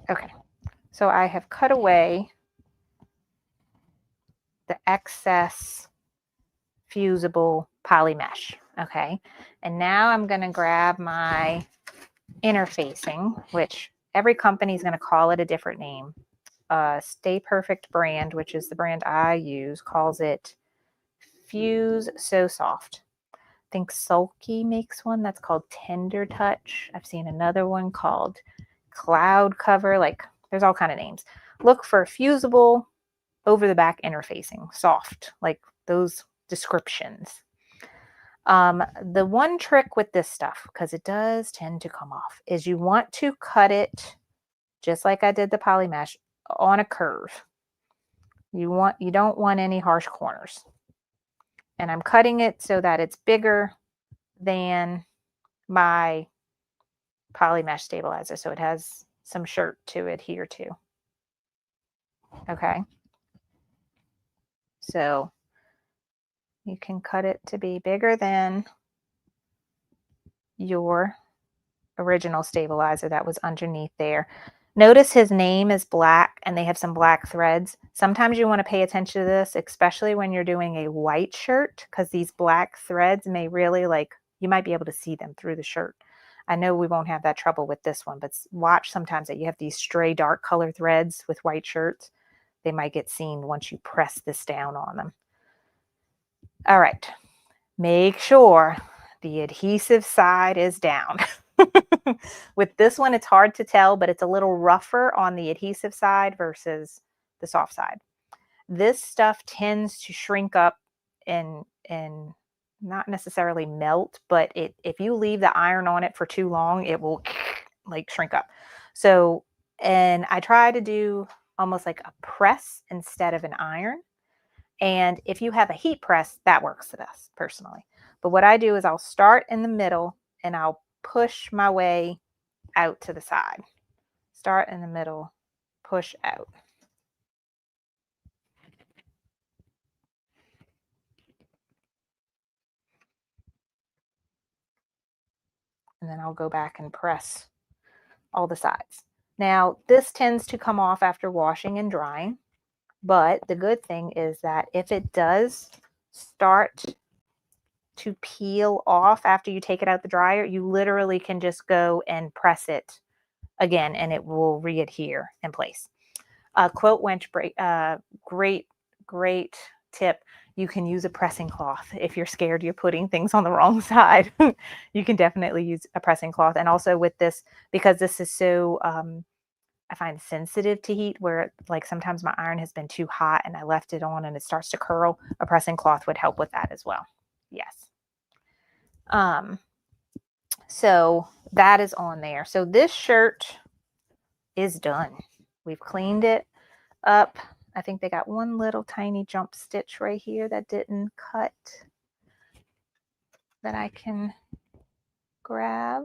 Okay, so I have cut away the excess fusible poly mesh. Okay, and now I'm going to grab my interfacing, which every company is going to call it a different name. Stay Perfect brand, which is the brand I use, calls it Fuse So Soft. I think Sulky makes one that's called Tender Touch. I've seen another one called Cloud Cover. Like, there's all kind of names. Look for fusible over the back interfacing, soft, like those descriptions. The one trick with this stuff, because it does tend to come off, is you want to cut it just like I did the poly mesh on a curve. You don't want any harsh corners. And I'm cutting it so that it's bigger than my poly mesh stabilizer, so it has some shirt to adhere to. Okay. So you can cut it to be bigger than your original stabilizer that was underneath there. Notice his name is black and they have some black threads. Sometimes you want to pay attention to this, especially when you're doing a white shirt, because these black threads may really, like, you might be able to see them through the shirt. I know we won't have that trouble with this one, but watch sometimes that you have these stray dark color threads with white shirts. They might get seen once you press this down on them. All right, make sure the adhesive side is down. With this one, it's hard to tell, but it's a little rougher on the adhesive side versus the soft side. This stuff tends to shrink up and not necessarily melt, but if you leave the iron on it for too long, it will like shrink up. So, and I try to do almost like a press instead of an iron. And if you have a heat press, that works the best personally. But what I do is I'll start in the middle and I'll push my way out to the side. Start in the middle, push out. And then I'll go back and press all the sides. Now, this tends to come off after washing and drying, but the good thing is that if it does start to peel off after you take it out the dryer, you literally can just go and press it again and it will re-adhere in place. Quilt wench break, great tip. You can use a pressing cloth if you're scared you're putting things on the wrong side. You can definitely use a pressing cloth. And also with this, because this is so, I find sensitive to heat, where like sometimes my iron has been too hot and I left it on and it starts to curl, a pressing cloth would help with that as well. Yes. So that is on there. So this shirt is done. We've cleaned it up. I think they got one little tiny jump stitch right here that didn't cut that I can grab.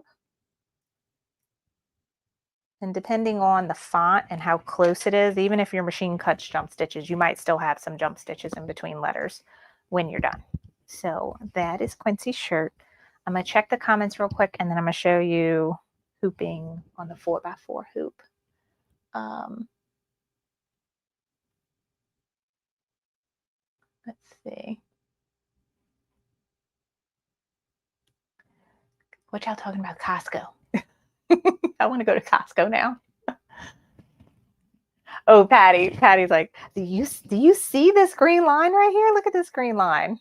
And depending on the font and how close it is, even if your machine cuts jump stitches, you might still have some jump stitches in between letters when you're done. So that is Quincy's shirt. I'm going to check the comments real quick and then I'm going to show you hooping on the 4x4 hoop. Let's see. What y'all talking about? Costco. I want to go to Costco now. Oh, Patty's like, do you see this green line right here? Look at this green line.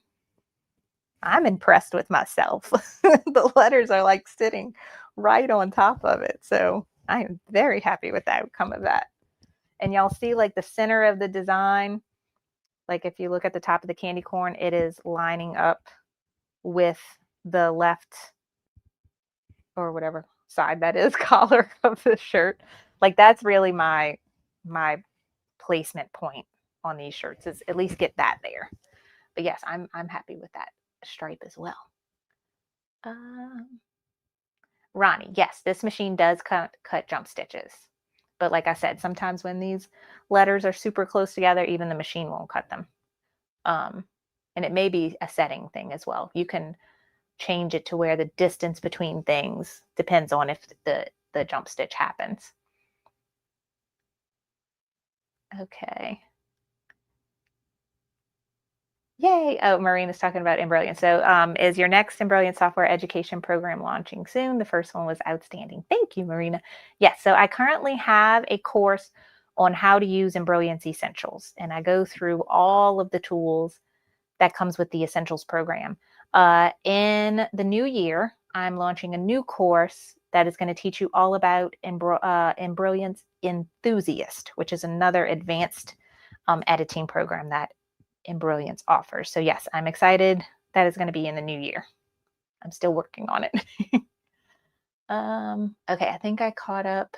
I'm impressed with myself. The letters are like sitting right on top of it. So I am very happy with the outcome of that. And y'all see like the center of the design, like if you look at the top of the candy corn, it is lining up with the left or whatever side that is collar of the shirt. Like that's really my placement point on these shirts, is at least get that there. But yes, I'm happy with that stripe as well. Ronnie, yes, this machine does cut jump stitches. But like I said, sometimes when these letters are super close together, even the machine won't cut them. And it may be a setting thing as well. You can change it to where the distance between things depends on if the jump stitch happens. Okay. Yay. Oh, Marina's talking about Embrilliance. So is your next Embrilliance software education program launching soon? The first one was outstanding. Thank you, Marina. Yes, so I currently have a course on how to use Embrilliance Essentials, and I go through all of the tools that comes with the Essentials program. In the new year, I'm launching a new course that is going to teach you all about Embrilliance Enthusiast, which is another advanced editing program that Embrilliance offers. So yes, I'm excited. That is going to be in the new year. I'm still working on it. Okay, I think I caught up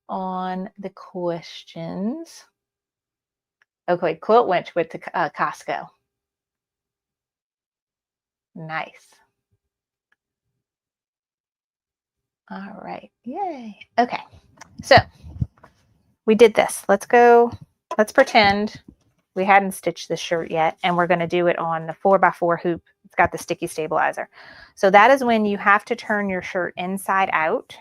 on the questions. Okay, Quilt went to Costco. Nice. All right, yay. Okay, so we did this. Let's pretend we hadn't stitched this shirt yet, and we're going to do it on the 4x4 hoop. It's got the sticky stabilizer. So that is when you have to turn your shirt inside out,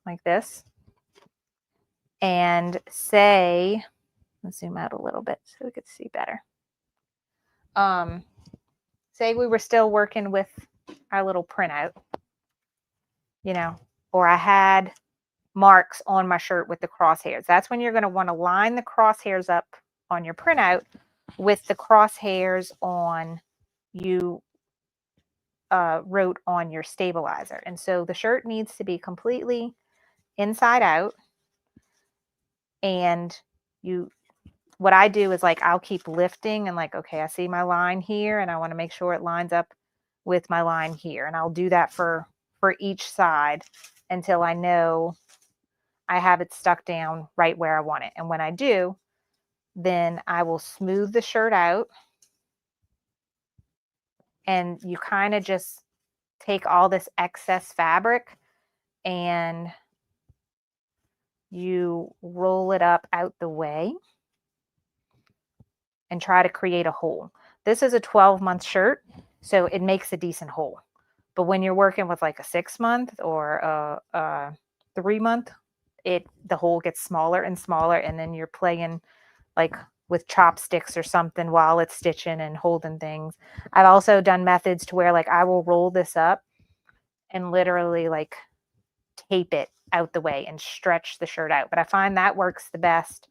like this, and say, let's zoom out a little bit so we could see better. Say we were still working with our little printout, you know, or I had marks on my shirt with the crosshairs. That's when you're going to want to line the crosshairs up on your printout with the crosshairs on you wrote on your stabilizer. And so the shirt needs to be completely inside out. And what I do is like, I'll keep lifting and like, okay, I see my line here and I want to make sure it lines up with my line here. And I'll do that for each side until I know I have it stuck down right where I want it. And when I do, then I will smooth the shirt out. And you kind of just take all this excess fabric and you roll it up out the way and try to create a hole. This is a 12-month shirt, so it makes a decent hole. But when you're working with like a 6-month or a 3-month, the hole gets smaller and smaller, and then you're playing like with chopsticks or something while it's stitching and holding things. I've also done methods to where like I will roll this up and literally like tape it out the way and stretch the shirt out. But I find that works the best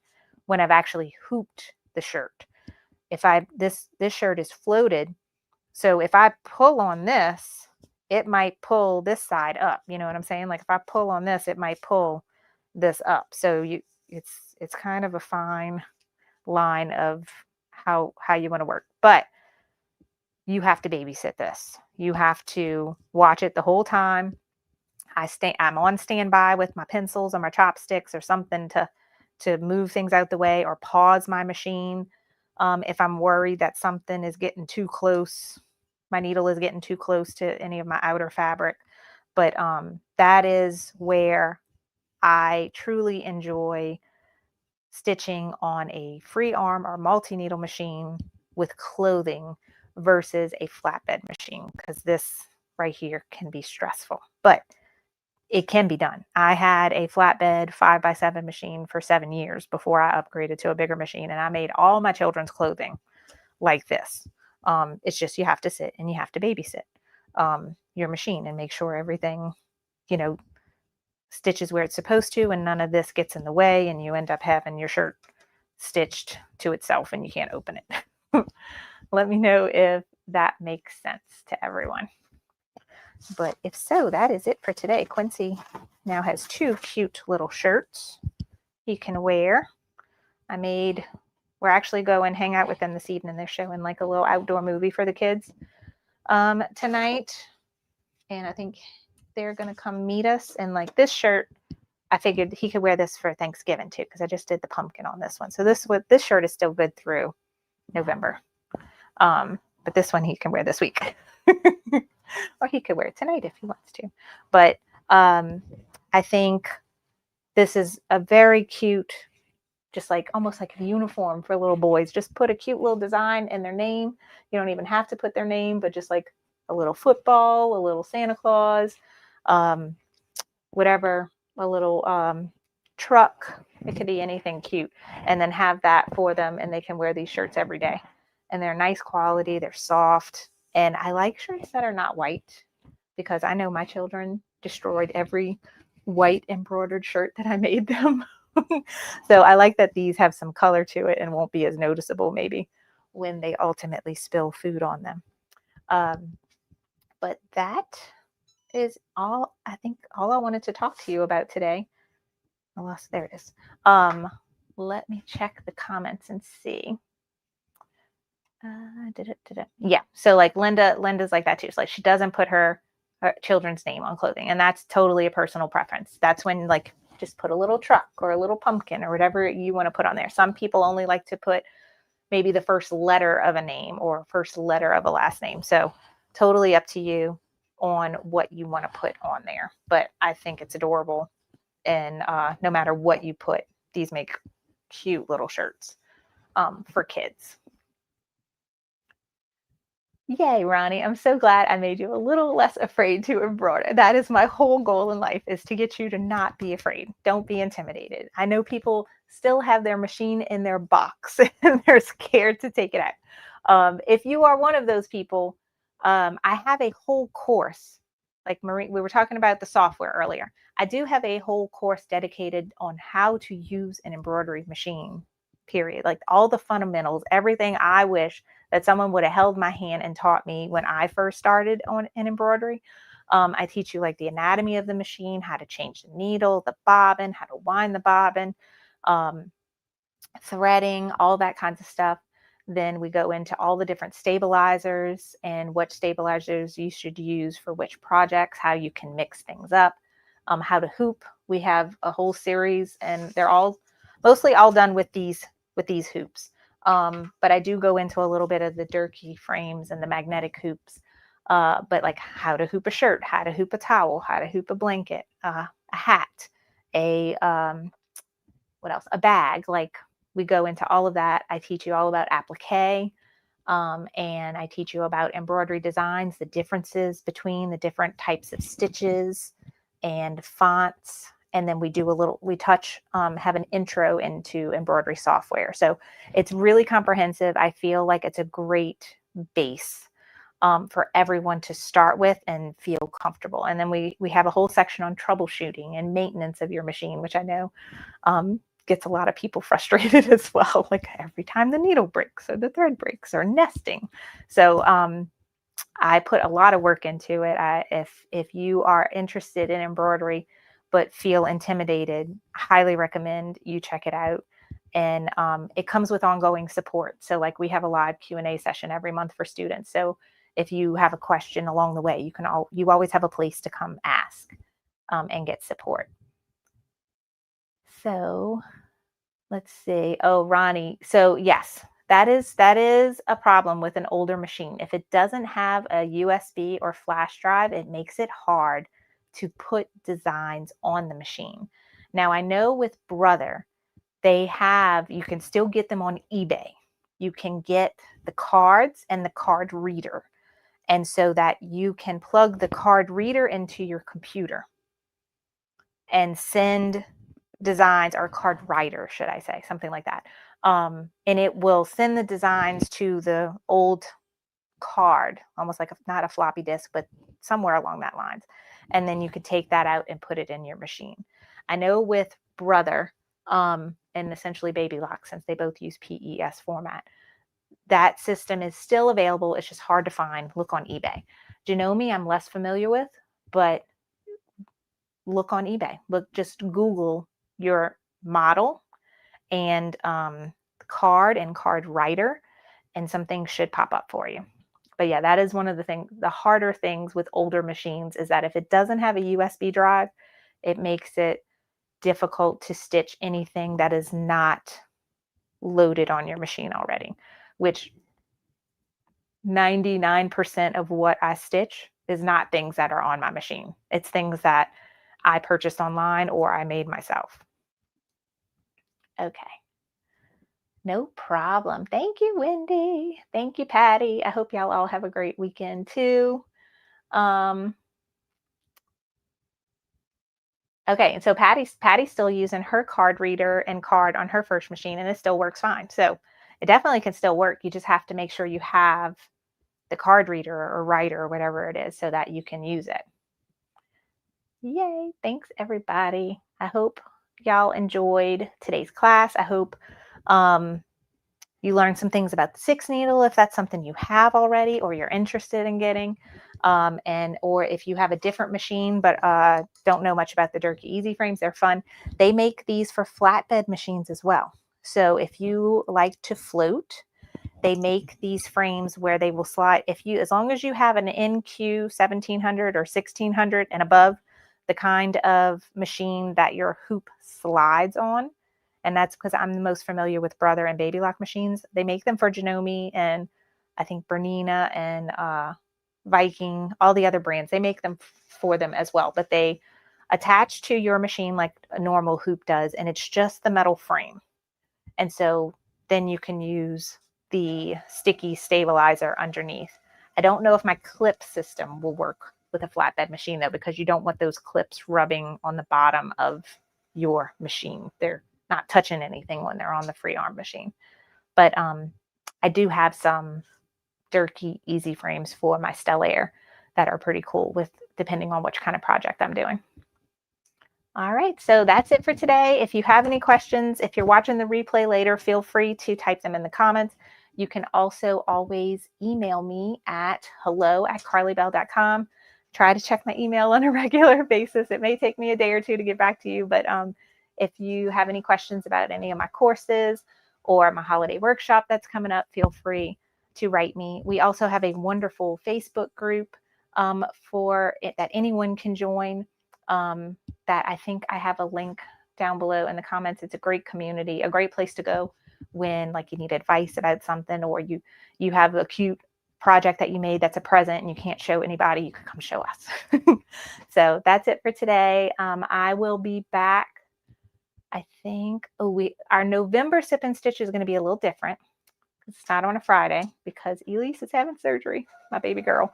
when I've actually hooped the shirt. If this shirt is floated, so if I pull on this, it might pull this side up. You know what I'm saying? Like if I pull on this, it might pull this up. So it's kind of a fine line of how you want to work. But you have to babysit this. You have to watch it the whole time. I'm on standby with my pencils or my chopsticks or something to move things out the way or pause my machine if I'm worried that something is getting too close. My needle is getting too close to any of my outer fabric. But that is where I truly enjoy stitching on a free arm or multi-needle machine with clothing versus a flatbed machine, because this right here can be stressful, but it can be done. I had a flatbed 5x7 machine for 7 years before I upgraded to a bigger machine, and I made all my children's clothing like this. It's just you have to sit and you have to babysit your machine and make sure everything, stitches where it's supposed to, and none of this gets in the way, and you end up having your shirt stitched to itself and you can't open it. Let me know if that makes sense to everyone. But if so, that is it for today. Quincy now has 2 cute little shirts he can wear. We're actually going hang out with them this evening. They're showing like a little outdoor movie for the kids tonight. And I think they're going to come meet us. And like this shirt, I figured he could wear this for Thanksgiving too, because I just did the pumpkin on this one. So this shirt is still good through November. But this one he can wear this week. Or he could wear it tonight if he wants to. But I think this is a very cute, just like almost like a uniform for little boys. Just put a cute little design in their name. You don't even have to put their name, but just like a little football, a little Santa Claus, whatever, a little truck. It could be anything cute. And then have that for them, and they can wear these shirts every day. And they're nice quality. They're soft. And I like shirts that are not white, because I know my children destroyed every white embroidered shirt that I made them. So I like that these have some color to it and won't be as noticeable maybe when they ultimately spill food on them. But that is all, I think, all I wanted to talk to you about today. There it is. Let me check the comments and see. Yeah, so like Linda's like that too. It's like she doesn't put her children's name on clothing, and that's totally a personal preference. That's when like just put a little truck or a little pumpkin or whatever you want to put on there. Some people only like to put maybe the first letter of a name or first letter of a last name. So totally up to you on what you want to put on there. But I think it's adorable, and no matter what you put, these make cute little shirts for kids. Yay, Ronnie. I'm so glad I made you a little less afraid to embroider. That is my whole goal in life, is to get you to not be afraid. Don't be intimidated. I know people still have their machine in their box and they're scared to take it out. If you are one of those people, I have a whole course. Like Marie, we were talking about the software earlier. I do have a whole course dedicated on how to use an embroidery machine, period. Like all the fundamentals, everything I wish that someone would have held my hand and taught me when I first started in embroidery. I teach you like the anatomy of the machine, how to change the needle, the bobbin, how to wind the bobbin, threading, all that kinds of stuff. Then we go into all the different stabilizers and what stabilizers you should use for which projects, how you can mix things up, how to hoop. We have a whole series, and they're all mostly all done with these hoops. But I do go into a little bit of the Durkee frames and the magnetic hoops, but like how to hoop a shirt, how to hoop a towel, how to hoop a blanket, a hat, what else? A bag. Like we go into all of that. I teach you all about applique, and I teach you about embroidery designs, the differences between the different types of stitches and fonts. And then we have an intro into embroidery software. So it's really comprehensive. I feel like it's a great base for everyone to start with and feel comfortable. And then we have a whole section on troubleshooting and maintenance of your machine, which I know gets a lot of people frustrated as well. Like every time the needle breaks or the thread breaks or nesting. So I put a lot of work into it. If you are interested in embroidery but feel intimidated, highly recommend you check it out. And it comes with ongoing support. So like we have a live Q&A session every month for students. So if you have a question along the way, you always have a place to come ask and get support. So let's see. Oh, Ronnie. So yes, that is a problem with an older machine. If it doesn't have a USB or flash drive, it makes it hard to put designs on the machine. Now I know with Brother, you can still get them on eBay. You can get the cards and the card reader. And so that you can plug the card reader into your computer and send designs, or card writer, should I say, something like that. And it will send the designs to the old card, almost like not a floppy disk, but somewhere along that lines. And then you could take that out and put it in your machine. I know with Brother and essentially Baby Lock, since they both use PES format, that system is still available. It's just hard to find. Look on eBay. Janome, I'm less familiar with, but look on eBay. Just Google your model and card and card writer, and some things should pop up for you. But yeah, that is one of the harder things with older machines, is that if it doesn't have a USB drive, it makes it difficult to stitch anything that is not loaded on your machine already, which 99% of what I stitch is not things that are on my machine. It's things that I purchased online or I made myself. Okay. No problem. Thank you, Wendy. Thank you, Patty. I hope y'all all have a great weekend too. Okay, and so Patty's still using her card reader and card on her first machine, and it still works fine. So it definitely can still work. You just have to make sure you have the card reader or writer or whatever it is so that you can use it. Yay. Thanks, everybody. I hope y'all enjoyed today's class. I hope you learned some things about the 6 needle, if that's something you have already or you're interested in getting. Or if you have a different machine but don't know much about the Durkee EZ Frames, they're fun. They make these for flatbed machines as well. So if you like to float, they make these frames where they will slide. As long as you have an NQ 1700 or 1600 and above, the kind of machine that your hoop slides on, and that's because I'm the most familiar with Brother and Baby Lock machines. They make them for Janome and I think Bernina and Viking, all the other brands. They make them for them as well, but they attach to your machine like a normal hoop does, and it's just the metal frame. And so then you can use the sticky stabilizer underneath. I don't know if my clip system will work with a flatbed machine though, because you don't want those clips rubbing on the bottom of your machine. They're not touching anything when they're on the free arm machine. But I do have some Durkee EZ Frames for my Stellaire that are pretty cool, with depending on which kind of project I'm doing. All right, so that's it for today. If you have any questions, if you're watching the replay later, feel free to type them in the comments. You can also always email me at hello@carlybell.com. Try to check my email on a regular basis. It may take me a day or two to get back to you, but if you have any questions about any of my courses or my holiday workshop that's coming up, feel free to write me. We also have a wonderful Facebook group for it that anyone can join. That I think I have a link down below in the comments. It's a great community, a great place to go when like you need advice about something, or you have a cute project that you made that's a present and you can't show anybody. You can come show us. So that's it for today. I will be back. I think our November sip and stitch is going to be a little different. It's not on a Friday because Elise is having surgery, my baby girl.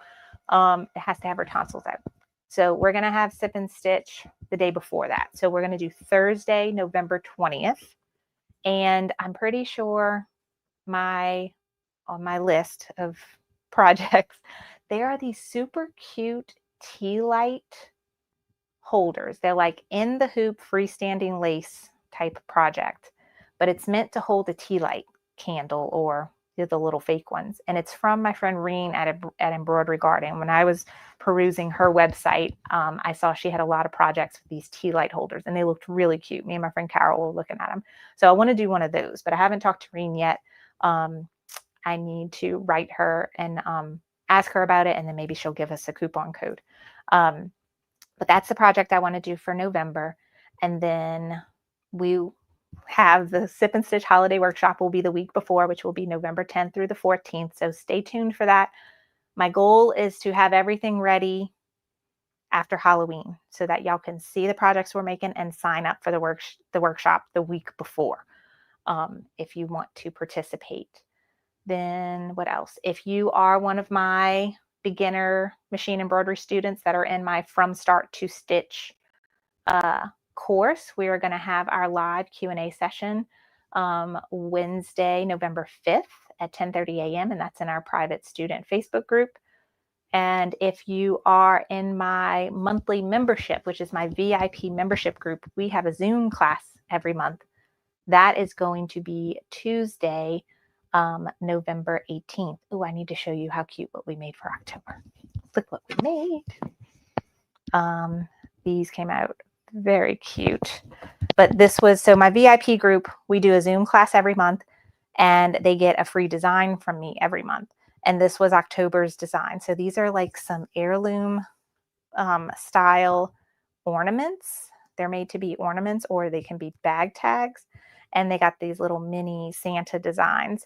It has to have her tonsils out. So we're going to have sip and stitch the day before that. So we're going to do Thursday, November 20th. And I'm pretty sure on my list of projects, there are these super cute tea light holders. They're like in the hoop freestanding lace type project, but it's meant to hold a tea light candle or the little fake ones. And it's from my friend Reen at Embroidery Garden. When I was perusing her website, I saw she had a lot of projects with these tea light holders, and they looked really cute. Me and my friend Carol were looking at them. So I want to do one of those, but I haven't talked to Reen yet. I need to write her and ask her about it, and then maybe she'll give us a coupon code. But that's the project I want to do for November. And then we have the Sip and Stitch Holiday Workshop will be the week before, which will be November 10th through the 14th. So stay tuned for that. My goal is to have everything ready after Halloween so that y'all can see the projects we're making and sign up for the workshop the week before if you want to participate. Then what else? If you are one of my beginner machine embroidery students that are in my From Start to Stitch course, we are going to have our live Q&A session Wednesday, November 5th at 10:30 a.m. and that's in our private student Facebook group. And if you are in my monthly membership, which is my VIP membership group, we have a Zoom class every month. That is going to be Tuesday, November 18th. Oh, I need to show you how cute what we made for October. Look what we made. These came out very cute. But this was, so my VIP group, we do a Zoom class every month and they get a free design from me every month. And this was October's design. So these are like some heirloom style ornaments. They're made to be ornaments or they can be bag tags. And they got these little mini Santa designs.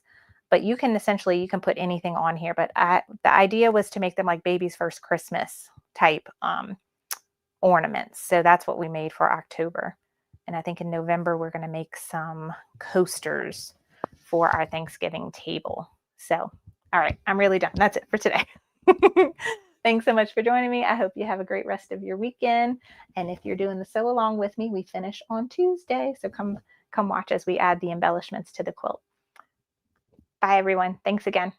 But you can essentially, you can put anything on here. But the idea was to make them like baby's first Christmas type ornaments. So that's what we made for October. And I think in November, we're going to make some coasters for our Thanksgiving table. So, all right, I'm really done. That's it for today. Thanks so much for joining me. I hope you have a great rest of your weekend. And if you're doing the sew along with me, we finish on Tuesday. So come watch as we add the embellishments to the quilt. Bye, everyone. Thanks again.